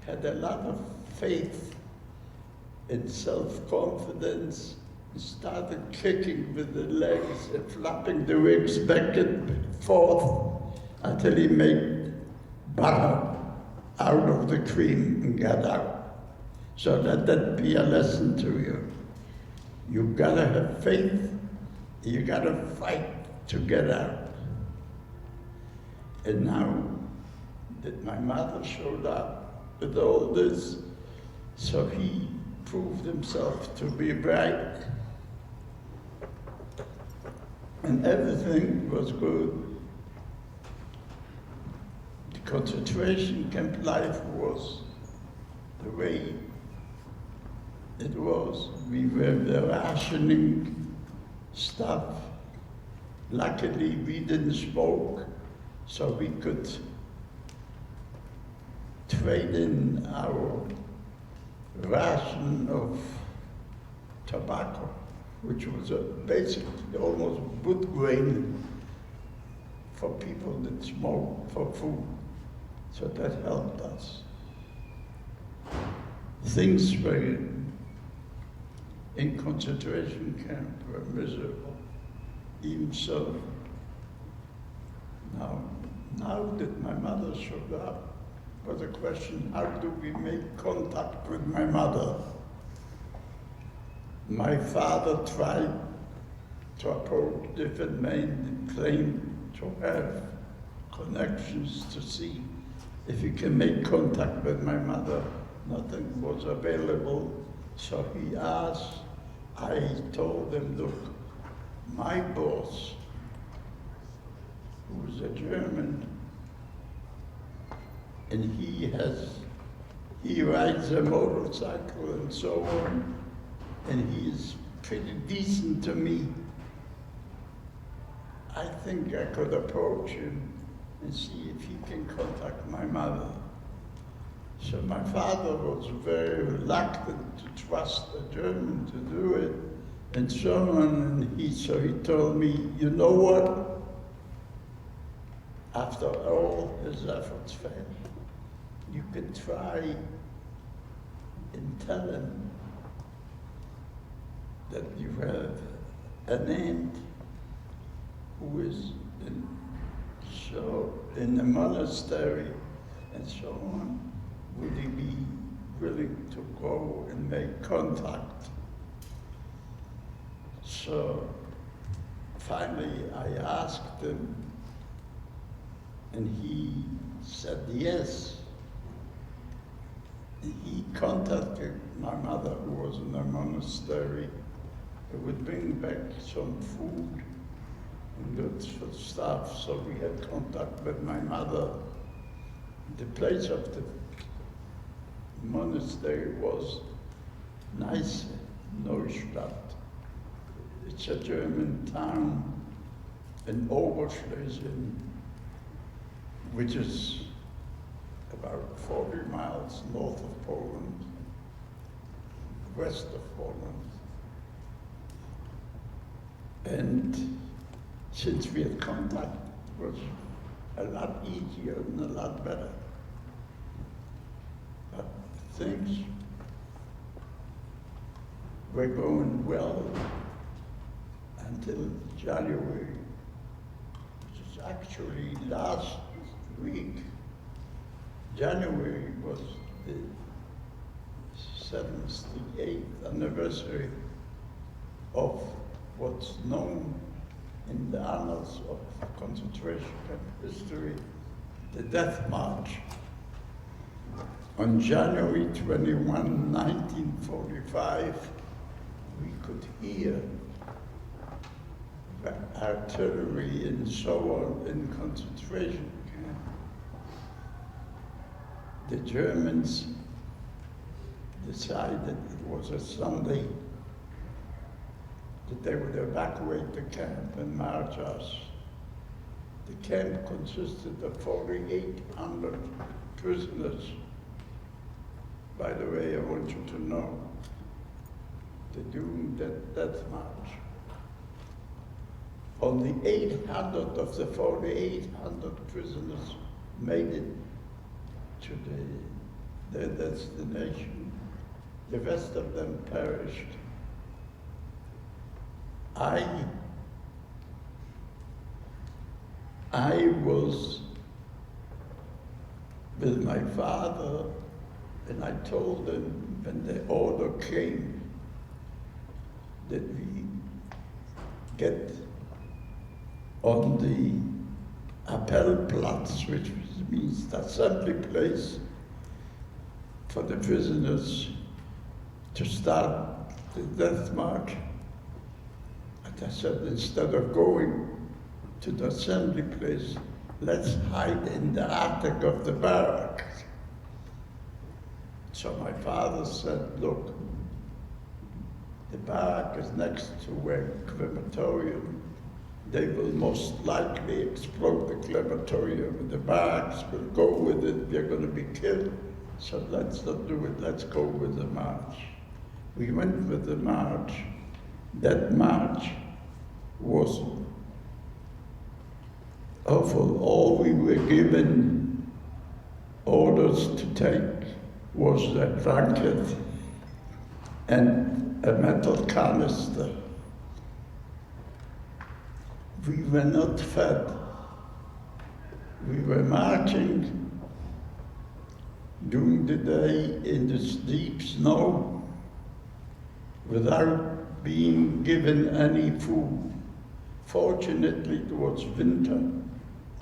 had a lot of faith and self-confidence and started kicking with the legs and flapping the wings back and forth until he made butter out of the cream and got out. So let that be a lesson to you. You gotta have faith, you gotta fight to get out. And now that my mother showed up with all this, so he proved himself to be right. And everything was good. The concentration camp life was the way it was. We were rationing stuff. Luckily, we didn't smoke, so we could trade in our ration of tobacco, which was basically almost wood grain for people that smoke for food. So that helped us. Things were in concentration camp were miserable. Even so, now that my mother showed up, was a question, how do we make contact with my mother? My father tried to approach different men and claimed to have connections to see if he can make contact with my mother. Nothing was available, so he asked. I told him, look, my boss, who is a German, and he rides a motorcycle and so on, and he is pretty decent to me. I think I could approach him and see if he can contact my mother. So my father was very reluctant to trust a German to do it, and so on. And so he told me, you know what? After all his efforts failed, you can try and tell him that you have an aunt who is in the monastery and so on. Would he be willing to go and make contact? So finally I asked him, and he said yes. He contacted my mother, who was in a monastery, who would bring back some food and goods for staff. So we had contact with my mother. The place of the monastery was nice, Neustadt. It's a German town in Oberschlesien, which is about 40 miles north of Poland, west of Poland. And since we had contact, it was a lot easier and a lot better. But things were going well until January, which is actually last week. January was the 78th anniversary of what's known in the annals of concentration camp history, the Death March. On January 21, 1945, we could hear artillery and so on in concentration camp. The Germans decided it was a Sunday that they would evacuate the camp and march us. The camp consisted of 4,800 prisoners. By the way, I want you to know, the doomed death march. Only 800 of the 4,800 prisoners made it to their destination. The rest of them perished. I was with my father, and I told him when the order came that we get on the Appellplatz, which means the assembly place for the prisoners, to start the death march. And I said, instead of going to the assembly place, let's hide in the attic of the barracks. So my father said, look, the barrack is next to a crematorium. They will most likely explode the crematorium. The barracks will go with it. We're going to be killed. So let's not do it. Let's go with the march. We went with the march. That march was awful. All we were given orders to take was a blanket and a metal canister. We were not fed. We were marching during the day in the deep snow without being given any food. Fortunately, it was winter.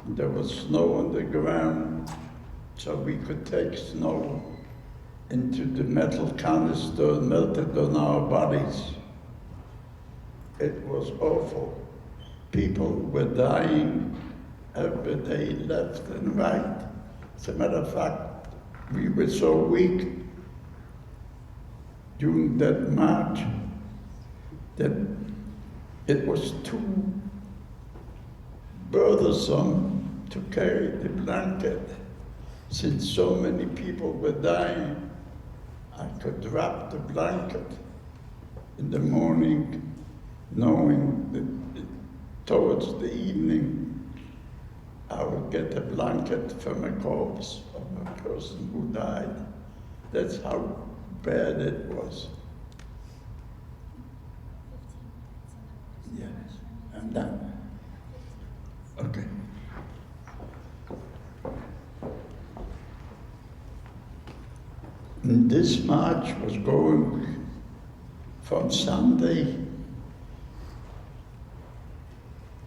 There was snow on the ground, so we could take snow into the metal canister and melt it on our bodies. It was awful. People were dying every day, left and right. As a matter of fact, we were so weak during that march that it was too burdensome to carry the blanket. Since so many people were dying, I could wrap the blanket in the morning, knowing that towards the evening I would get a blanket from a corpse of a person who died. That's how bad it was. Yes, I'm done. Okay. And this march was going from Sunday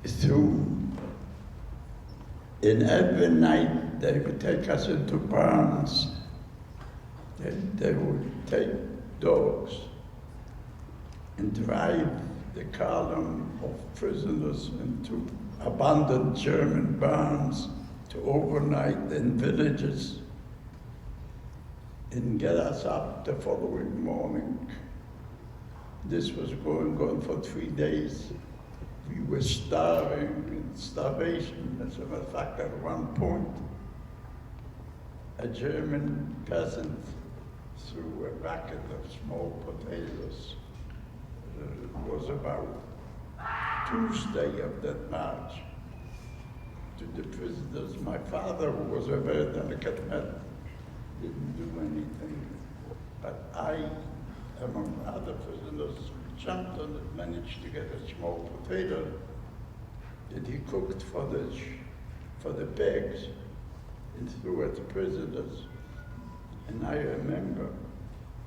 through. And every night they would take us into barns. They would take dogs and drive the column of prisoners into abandoned German barns to overnight in villages and get us up the following morning. This was going on for 3 days. We were starving in starvation. As a matter of fact, at one point, a German peasant threw a bucket of small potatoes. It was about Tuesday of that march to the prisoners. My father, who was a very delicate man, didn't do anything. But I, among other prisoners, jumped on it, managed to get a small potato that he cooked for the pigs and threw at the prisoners. And I remember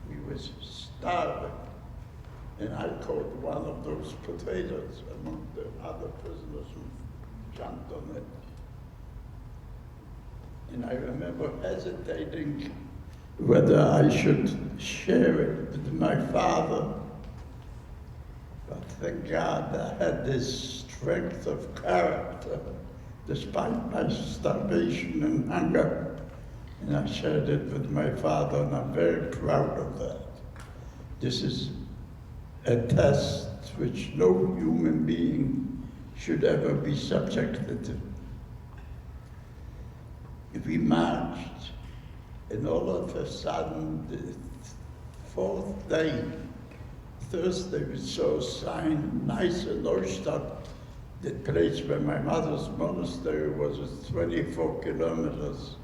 we were starving, and I caught one of those potatoes among the other prisoners who jumped on it. And I remember hesitating whether I should share it with my father. But thank God I had this strength of character despite my starvation and hunger. And I shared it with my father, and I'm very proud of that. This is a test which no human being should ever be subjected to. We marched, and all of a sudden, the fourth day, Thursday, we saw a sign, nice in Neustadt. The place where my mother's monastery was 24 kilometers.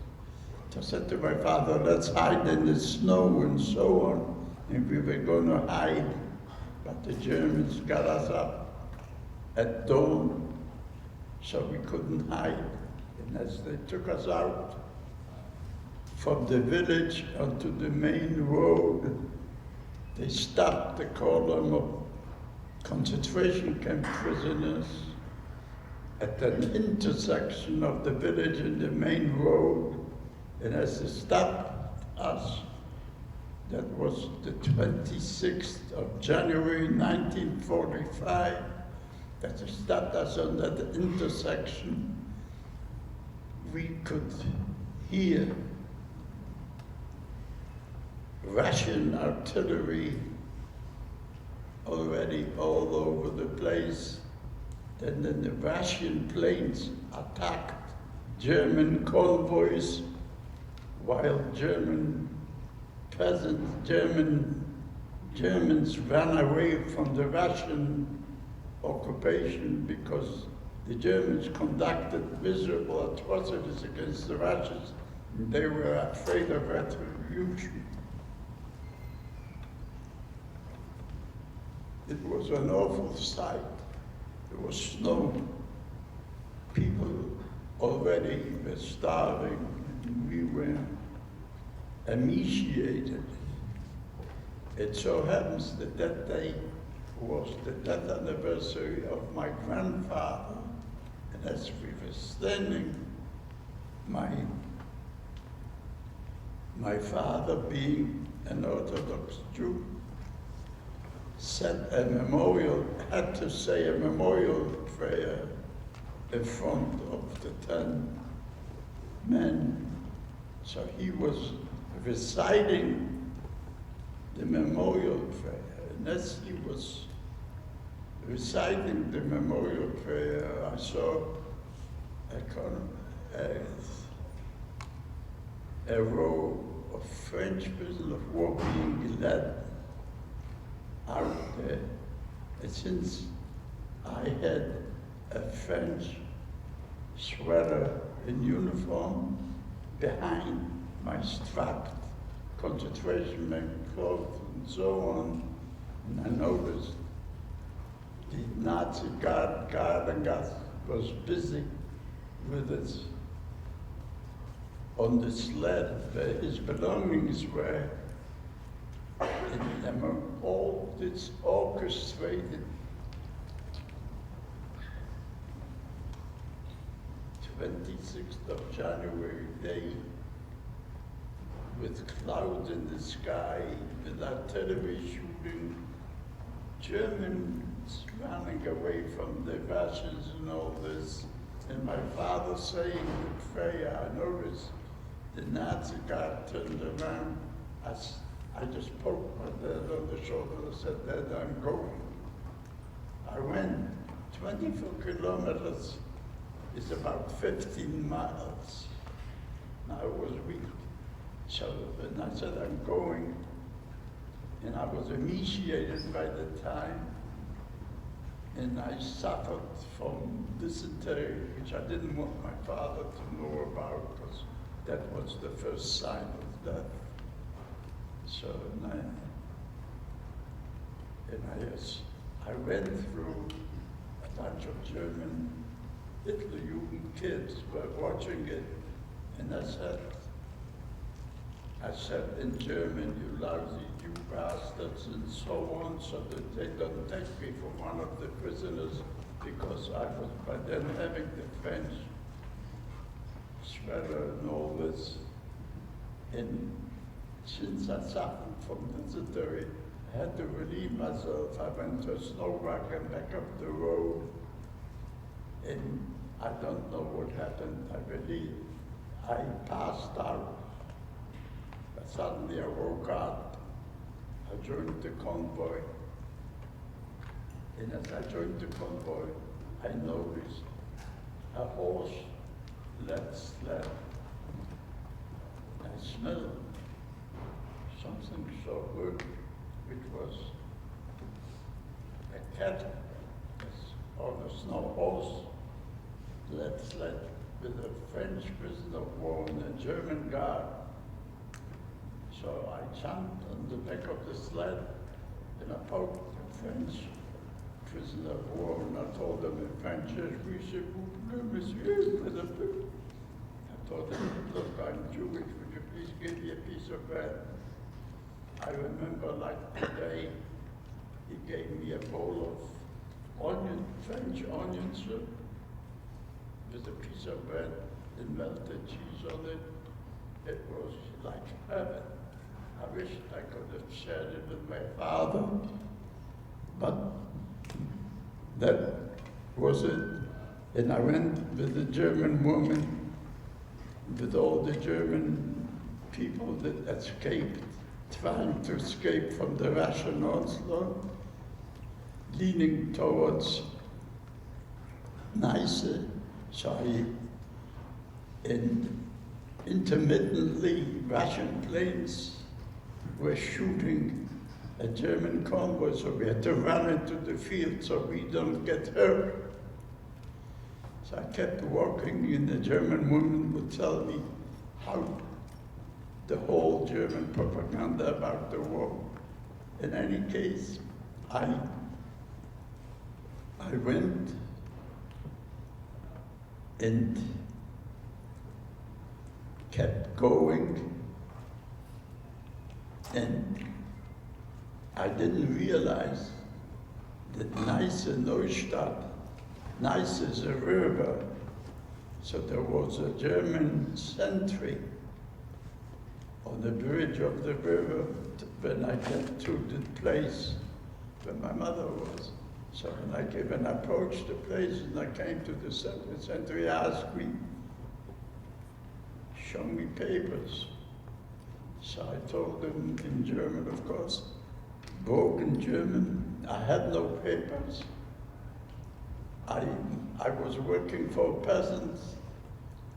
I said to my father, let's hide in the snow and so on. And we were going to hide, but the Germans got us up at dawn, so we couldn't hide. And as they took us out from the village onto the main road, they stopped the column of concentration camp prisoners at an intersection of the village and the main road. And as they stopped us, that was the 26th of January 1945, as they stopped us on that intersection, we could hear Russian artillery already all over the place. Then the Russian planes attacked German convoys, while German peasants, Germans ran away from the Russian occupation because the Germans conducted miserable atrocities against the Russians, and they were afraid of retribution. It was an awful sight. There was snow. People already were starving, and we were emaciated. It so happens that that day was the death anniversary of my grandfather. And as we were standing, my father, being an Orthodox Jew, said had to say a memorial prayer in front of the 10 men. So he was reciting the memorial prayer. And as he was reciting the memorial prayer, I saw a row of French prisoners of war being led out there. And since I had a French sweater in uniform behind my strapped concentration clothes and so on, and I noticed the Nazi guarding us was busy with us on the sled where his belongings were. And among all this orchestrated 26th of January day with clouds in the sky, with artillery shooting, Germans running away from the Russians and all this. And my father saying to Freya, I noticed the Nazi guard turned around. I just poked my dad on the shoulder and said, Dad, I'm going. I went 24 kilometers, is about 15 miles. I was weak. So, and I said, I'm going. And I was emaciated by the time. And I suffered from dysentery, which I didn't want my father to know about, because that was the first sign of death. So, I went through a bunch of German Hitlerjugend kids were watching it, and I said in German, you lousy Jew bastards, and so on, so that they don't take me for one of the prisoners, because I was by then having the French sweater and all this. And since I suffered from dysentery, I had to relieve myself. I went to Slovak and back up the road, and I don't know what happened. I passed out. But suddenly I woke up. I joined the convoy. And as I joined the convoy, I noticed a horse led sled. I smelled something so good, which was a cat on a snow horse, led sled with a French prisoner of war and a German guard. So I jumped on the back of the sled and I poked the French prisoner of war and I told them in French, monsieur, I told him, look, I'm Jewish, would you please give me a piece of bread? I remember like today, he gave me a bowl of French onion soup with a piece of bread and melted cheese on it. It was like heaven. I wish I could have shared it with my father, but that was it. And I went with the German woman, with all the German people that escaped, trying to escape from the Russian onslaught, leaning towards Nice, and intermittently Russian planes were shooting a German convoy, so we had to run into the field so we don't get hurt. So I kept walking, and the German woman would tell me how the whole German propaganda about the war. In any case, I went and kept going, and I didn't realize that Nice Neustadt, Nice is a river, so there was a German sentry on the bridge of the river when I get to the place where my mother was. So when I approached the place and I came to the sentry asked me, show me papers. So I told him in German, of course, broken German. I had no papers. I was working for peasants,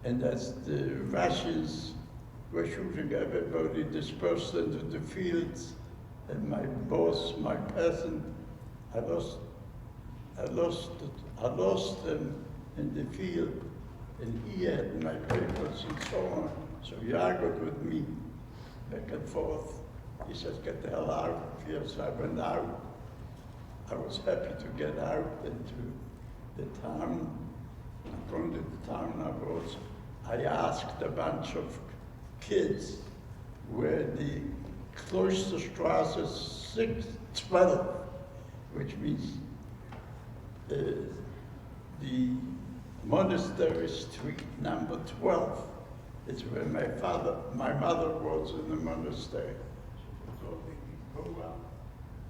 and as the Russians were shooting everybody dispersed into the fields, and my boss, my peasant, I lost him in the field, and he had my papers and so on. So he argued with me back and forth. He says, get the hell out of here. So I went out. I was happy to get out into the town. Going to the town I asked a bunch of kids where the Klosterstrasse 612, which means the Monastery Street, number 12. It's where my mother was in the monastery. So we go up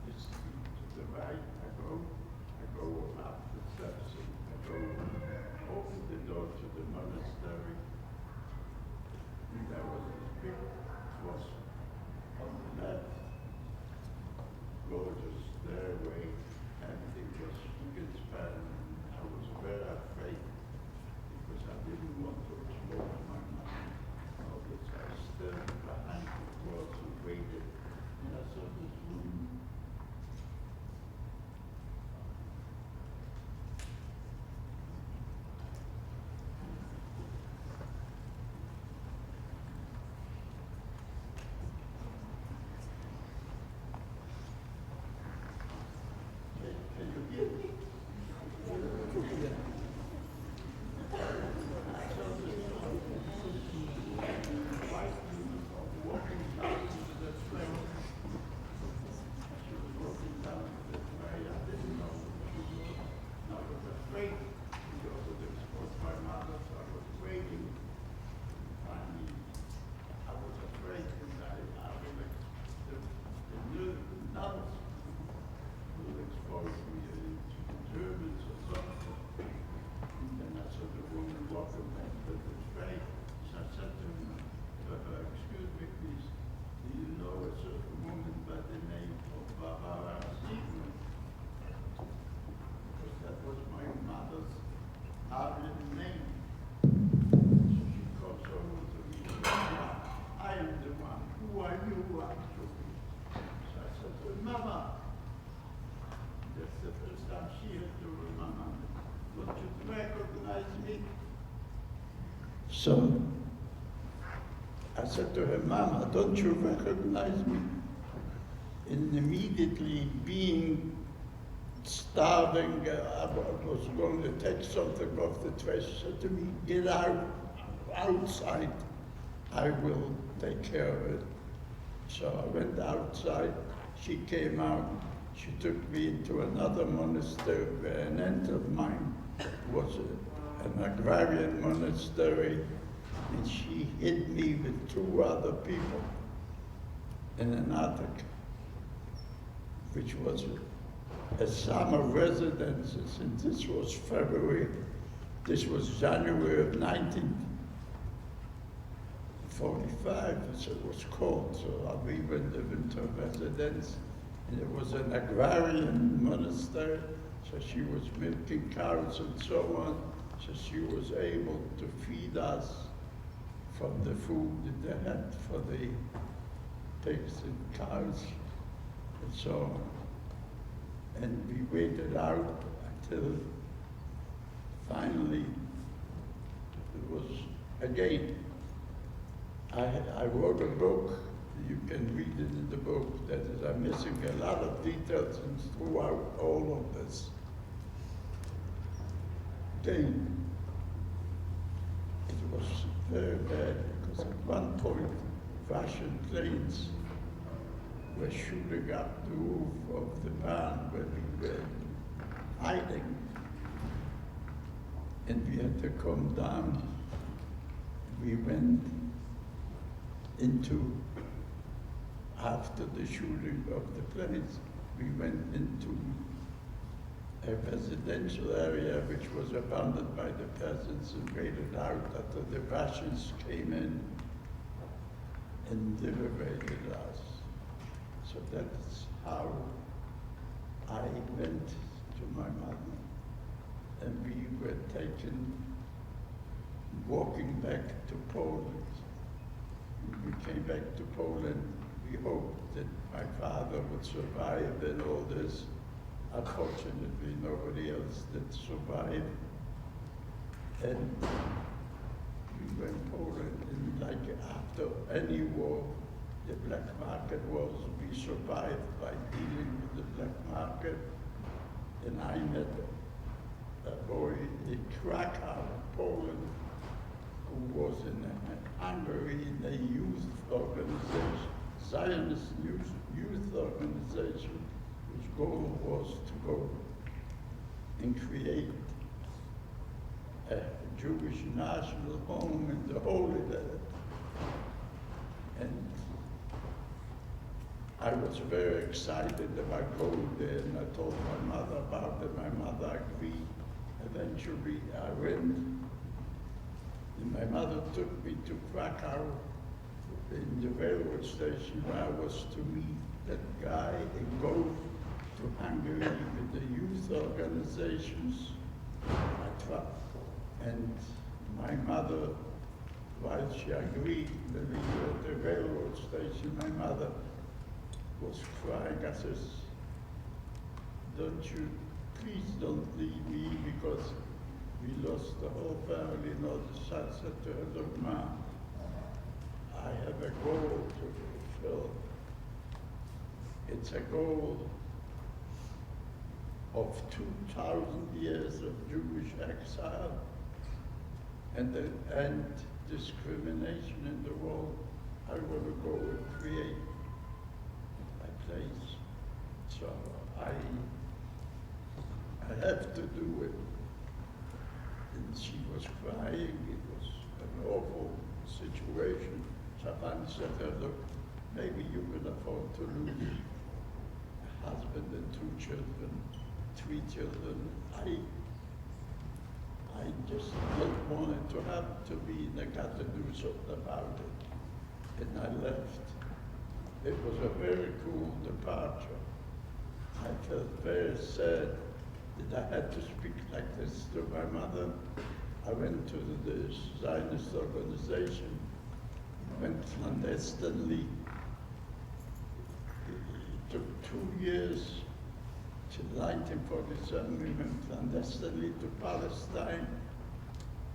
the street to the right. I go up the steps and I go open the door to the monastery. And there was this big cross on the left. Gorgeous stairway. Everything was transparent. I was very afraid because I didn't want to expose my mother. All this I stood behind the cross and waited. And I saw this room. Can you hear me? So I said to her, Mama, don't you recognize me? And immediately being starving, I was going to take something off the tray. She said to me, get outside. I will take care of it. So I went outside. She came out. She took me into another monastery where an aunt of mine was an agrarian monastery, and she hid me with 2 other people in an attic, which was a summer residence, and this was January of 1945, so it was cold, so we went into a residence, and it was an agrarian monastery, so she was milking cows and so on. So she was able to feed us from the food that they had for the pigs and cows and so on. And we waited out until finally it was again. I wrote a book, you can read it in the book, that is, I'm missing a lot of details throughout all of this. Again, it was very bad because at one point Russian planes were shooting up the roof of the barn where we were hiding, and we had to come down. We went into, after the shooting of the planes, we went into a residential area which was abandoned by the peasants and waited out until the Russians came in and liberated us. So that's how I went to my mother. And we were walking back to Poland. When we came back to Poland, we hoped that my father would survive in all this. Unfortunately, nobody else did survive. And we went to Poland, and like after any war, the black market was, we survived by dealing with the black market. And I met a boy in Krakow, Poland, who was in Hungary in a youth organization, Zionist youth organization, whose goal was to go and create a a Jewish national home in the Holy Land. And I was very excited about going there, and I told my mother about it. My mother agreed. Eventually, I went, and my mother took me to Krakow in the railroad station where I was to meet that guy and go to Hungary with the youth organizations. And my mother, while she agreed that we were at the railroad station, my mother was crying. I says, please don't leave me, because we lost the whole family. No, I said to her, look, Ma, I have a goal to fulfill. It's a goal of 2,000 years of Jewish exile and the end discrimination in the world. I want to go and create a place. So I have to do it. And she was crying. It was an awful situation. So I said to her, look, maybe you can afford to lose a husband and 2 children, 3 children. I just don't want it to have to be, and I got to do something about it. And I left. It was a very cool departure. I felt very sad that I had to speak like this to my mother. I went to the Zionist organization, went clandestinely. It took 2 years. Till 1947, we went clandestinely to Palestine,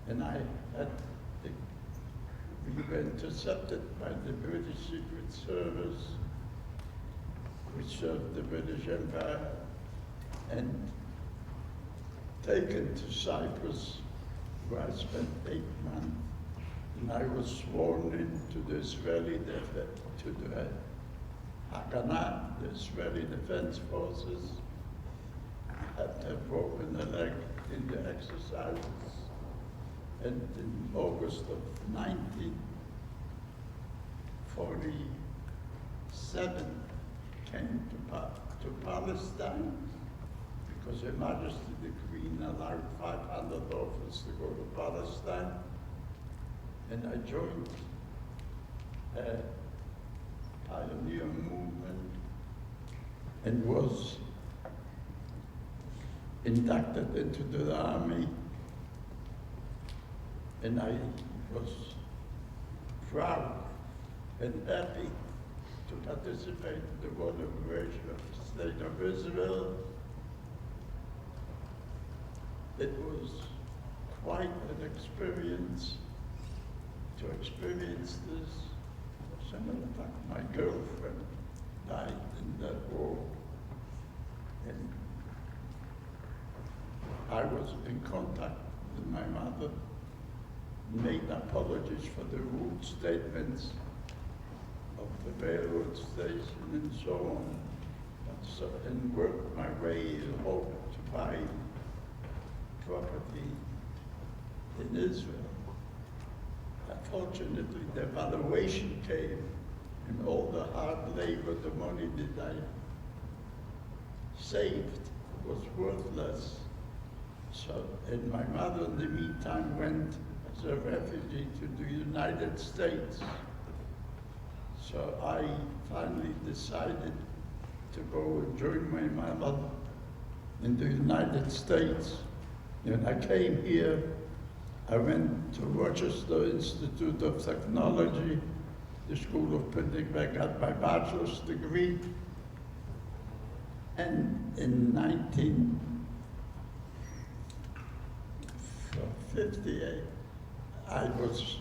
and we were intercepted by the British Secret Service, which served the British Empire, and taken to Cyprus, where I spent 8 months. And I was sworn into the Israeli to the Haganah, the Israeli Defense Forces. I had to have broken a leg in the exercises. And in August of 1947, came to Palestine, because Her Majesty the Queen allowed 500 orphans to go to Palestine. And I joined a pioneer movement and was inducted into the army. And I was proud and happy to participate in the war liberation of the State of Israel. It was quite an experience to experience this. As a matter of fact, my girlfriend died in that war. And I was in contact with my mother, made apologies for the rude statements of the railroad station and so on, and worked my way in hope to buy property in Israel. Unfortunately, the valuation came, and all the hard labor, the money that I saved was worthless. So, and my mother in the meantime went as a refugee to the United States. So I finally decided to go and join my mother in the United States. When I came here, I went to Rochester Institute of Technology, the School of Printing, where I got my bachelor's degree. And in 1958, I was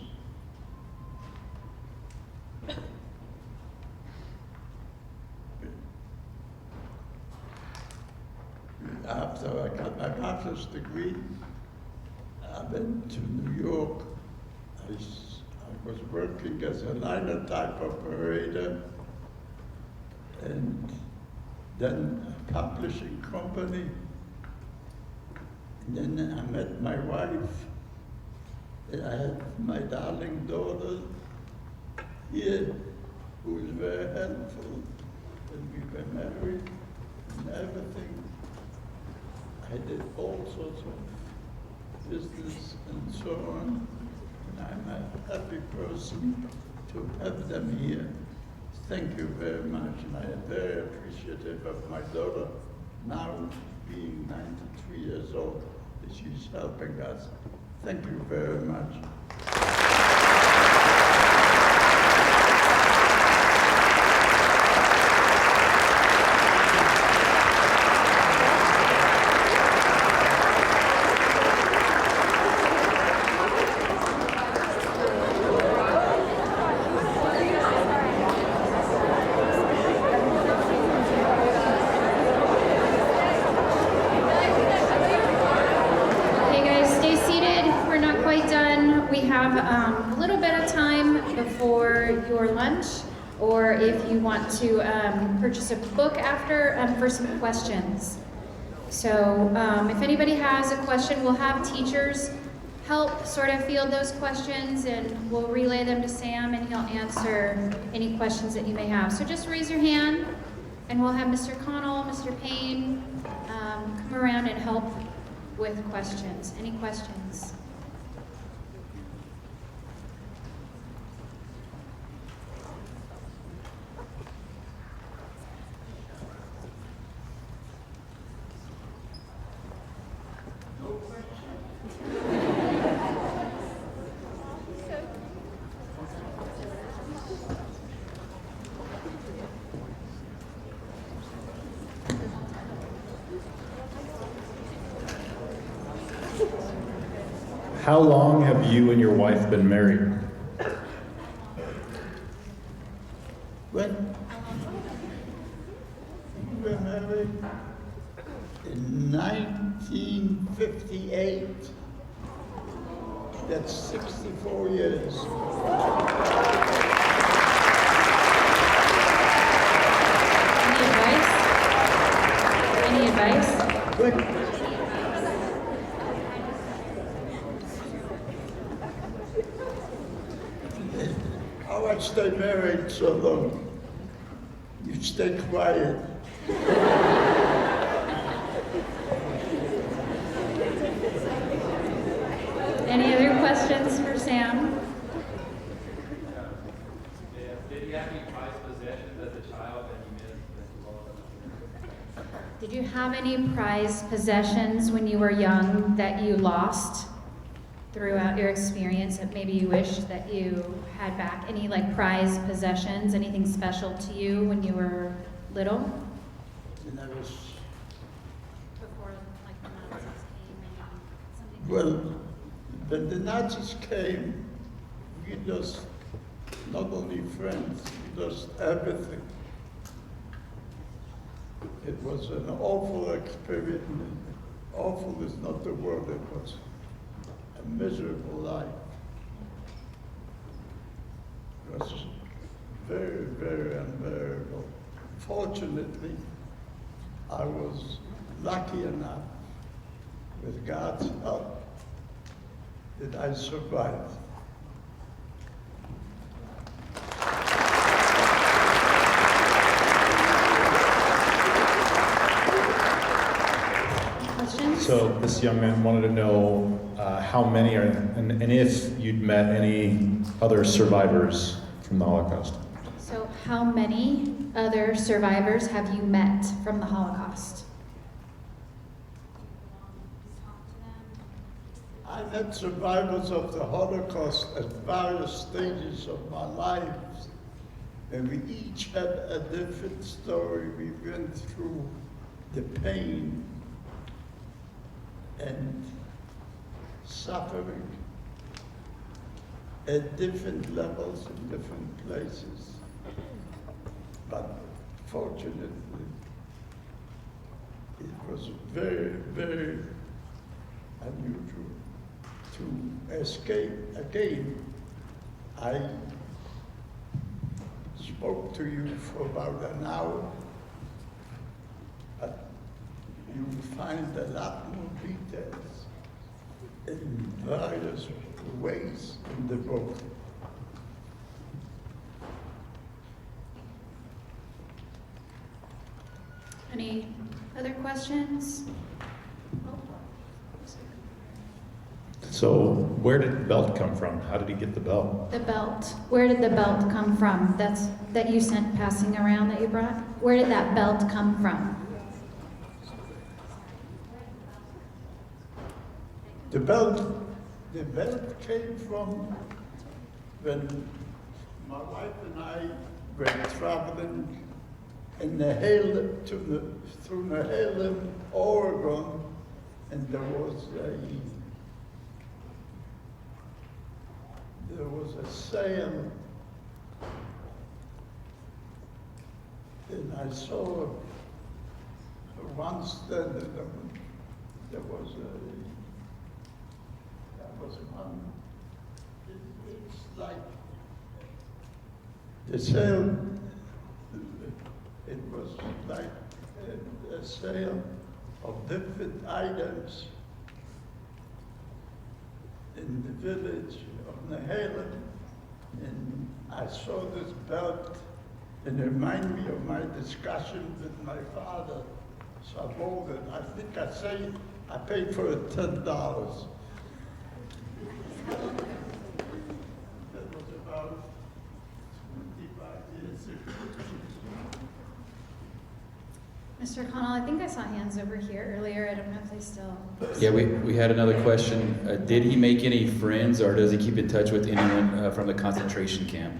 after I got my bachelor's degree, I went to New York. I was working as a linotype operator, and then a publishing company. And then I met my wife, And I had my darling daughter here, who was very helpful, and we were married and everything. I did all sorts of business and so on, and I'm a happy person to have them here. Thank you very much, and I am very appreciative of my daughter, now being 93 years old, that she's helping us. Thank you very much. A little bit of time before your lunch, or if you want to purchase a book after for some questions. So if anybody has a question, we'll have teachers help sort of field those questions, and we'll relay them to Sam, and he'll answer any questions that you may have. So just raise your hand, and we'll have Mr. Connell, Mr. Payne come around and help with questions. Any questions? How long have you and your wife been married? When we were married in 1958, that's 64 years. Any advice? Good. How I stay married so long? You stay quiet. Any other questions for Sam? Did you have any prized possessions as a child that you missed? Did you have any prized possessions when you were young that you lost throughout your experience that maybe you wish that you had back? Any like prized possessions, anything special to you when you were little? And I was, Before like the Nazis came and something? well, when the Nazis came, we lost not only friends, we lost everything. It was an awful experience. Awful is not the word, it was a miserable life. It was very, very unbearable. Fortunately, I was lucky enough, with God's help, that I survived. Questions? So this young man wanted to know how many are, and if you'd met any other survivors from the Holocaust. So how many other survivors have you met from the Holocaust? I met survivors of the Holocaust at various stages of my lives, and we each had a different story. We went through the pain and suffering at different levels in different places. But fortunately, it was very, very unusual to escape. Again, I spoke to you for about an hour, but you will find a lot more details in various ways in the book. Any other questions? So where did the belt come from? How did he get the belt? The belt. Where did the belt come from? That you sent passing around that you brought? Where did that belt come from? The belt came from when my wife and I were traveling in through Nehalem, Oregon, and there was a sale, and I saw once there was one. It's like the sale. It was like a sale of different items in the village of Nehalem, and I saw this belt, and it reminded me of my discussion with my father. So I bought it. I think I paid for it $10. That was about 25 years ago. Mr. Connell, I think I saw hands over here earlier. I don't know if they still. Yeah, we had another question. Did he make any friends, or does he keep in touch with anyone from the concentration camp?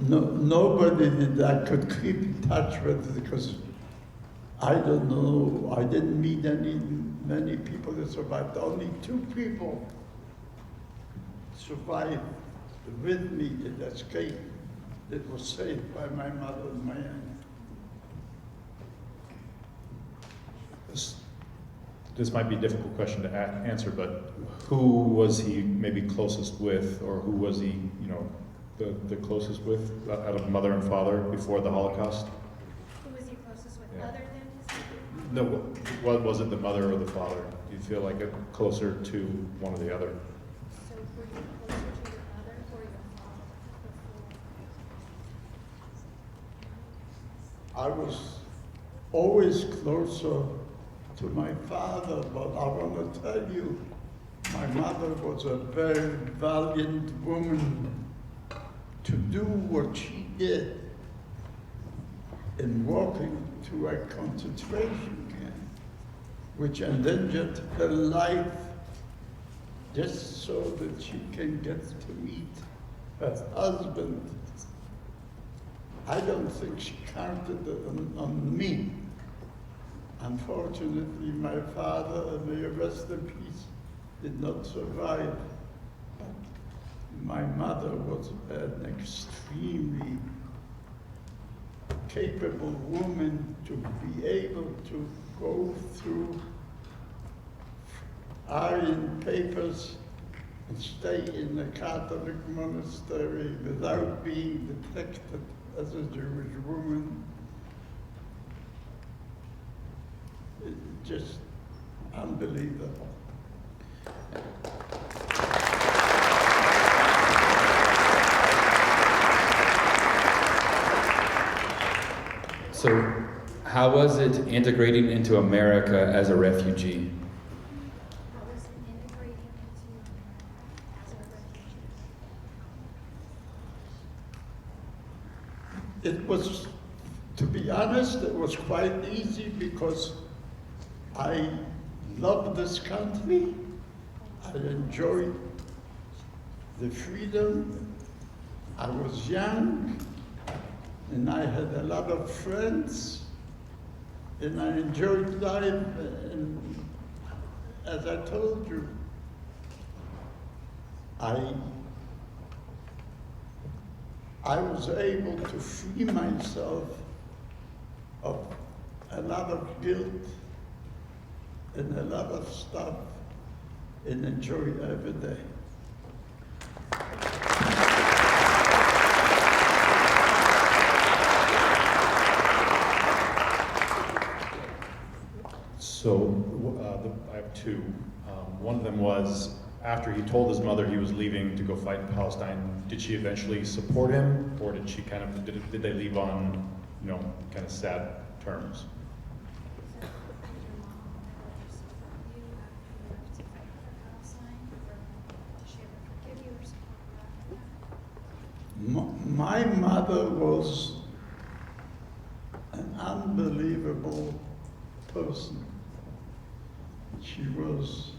No, nobody that I could keep in touch with, because I don't know, I didn't meet many people that survived. Only 2 people survived with me that escaped, that was saved by my mother and my aunt. This might be a difficult question to answer, but who was he maybe closest with, or who was he, the closest with out of mother and father before the Holocaust? Who was he closest with Yeah. other than his? No, what was it, the mother or the father? Do you feel like it closer to one or the other? So were you closer to your mother or your father? I was always closer to my father, but I want to tell you, my mother was a very valiant woman to do what she did in walking to a concentration camp, which endangered her life just so that she can get to meet her husband. I don't think she counted on me. Unfortunately, my father, may he rest in peace, did not survive. But my mother was an extremely capable woman to be able to go through iron papers and stay in a Catholic monastery without being detected as a Jewish woman. It's just unbelievable. So, how was it integrating into America as a refugee? How was it integrating into as a refugee? It was, to be honest, it was quite easy because I love this country. I enjoyed the freedom. I was young, and I had a lot of friends, and I enjoyed life. And as I told you, I was able to free myself of a lot of guilt and a lot of stuff and enjoy every day. have two. One of them was after he told his mother he was leaving to go fight in Palestine, did she eventually support him, or did she kind of, did they leave on, kind of sad terms? My mother was an unbelievable person. She was,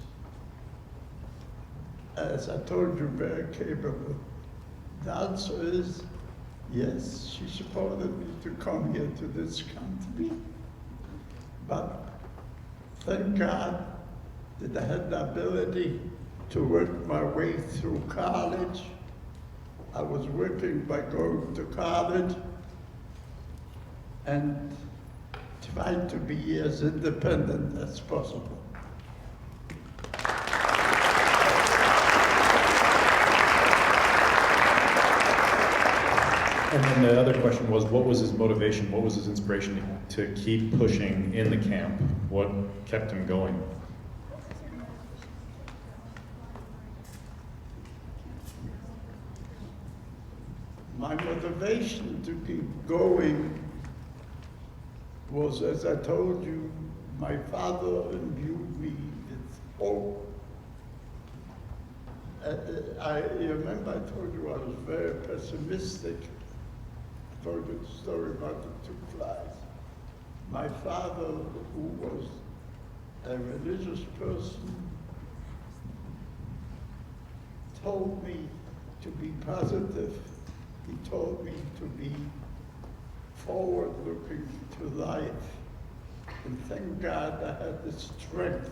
as I told you, very capable. The answer is yes, she supported me to come here to this country. But thank God that I had the ability to work my way through college. I was working by going to college and tried to be as independent as possible. And then the other question was, what was his motivation? What was his inspiration to keep pushing in the camp? What kept him going? My motivation to keep going was, as I told you, my father imbued me with hope. I remember I told you I was very pessimistic. I told you the story about the two flies. My father, who was a religious person, told me to be positive. He told me to be forward-looking to life. And thank God I had the strength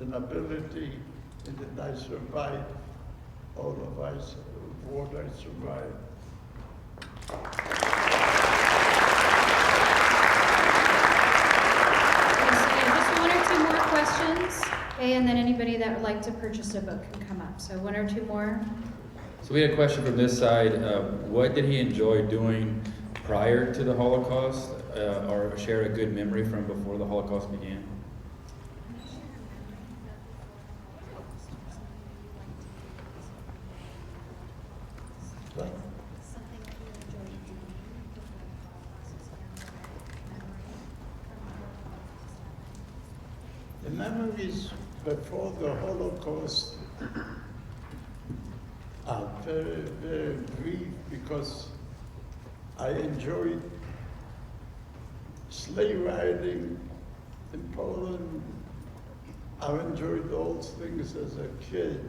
and ability, and that I survived all of what I survived. Just one or two more questions, okay, and then anybody that would like to purchase a book can come up. So one or two more. So we had a question from this side. What did he enjoy doing prior to the Holocaust, or share a good memory from before the Holocaust began? But the memories before the Holocaust are very, very brief because I enjoyed sleigh riding in Poland. I enjoyed those things as a kid.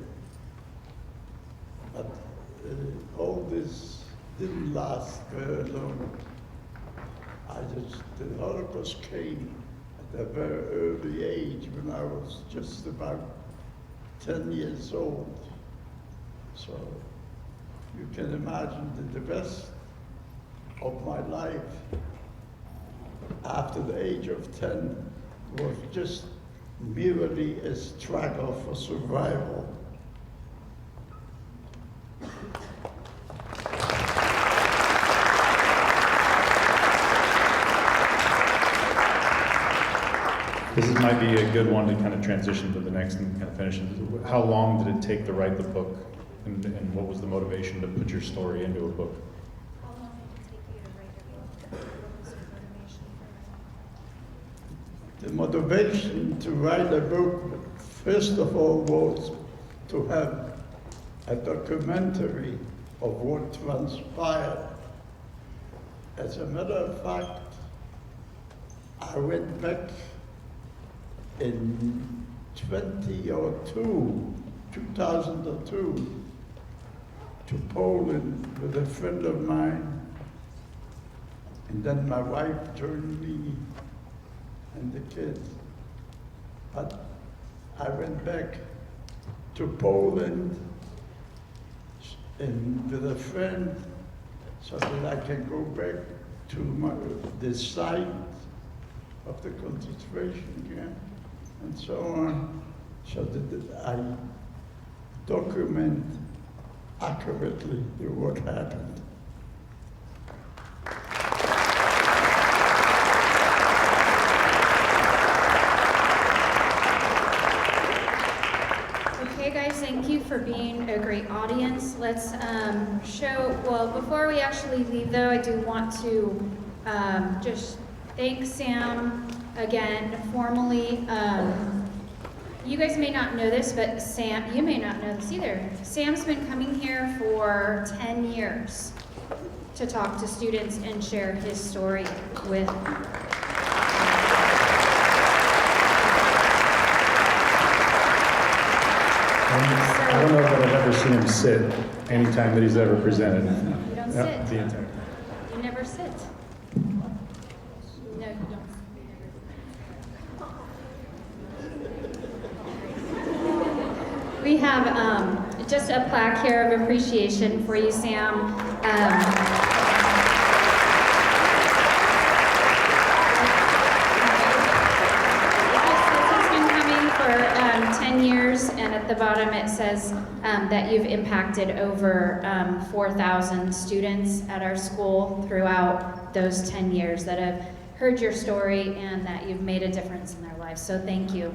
But all this didn't last very long. The Holocaust came at a very early age when I was just about 10 years old. So you can imagine that the rest of my life after the age of 10 was just merely a struggle for survival. This might be a good one to kind of transition to the next and kind of finish. How long did it take to write the book? And what was the motivation to put your story into a book? How long did it take you to write your book? What was your motivation for it? The motivation to write a book, first of all, was to have a documentary of what transpired. As a matter of fact, I went back in 2002, to Poland with a friend of mine, and then my wife joined me and the kids. But I went back to Poland and with a friend so that I can go back to the site of the concentration camp and so on, so that I document accurately what happened. well, before we actually leave though, I do want to just thank Sam again formally. You guys may not know this, but Sam, you may not know this either. Sam's been coming here for 10 years to talk to students and share his story with. I don't know that I've ever seen him sit anytime that he's ever presented. You don't sit. The entire. You never sit. No, you don't. We have just a plaque here of appreciation for you, Sam. He's been coming for 10 years, and at the bottom it says that you've impacted over 4,000 students at our school throughout those 10 years that have heard your story and that you've made a difference in their lives. So thank you.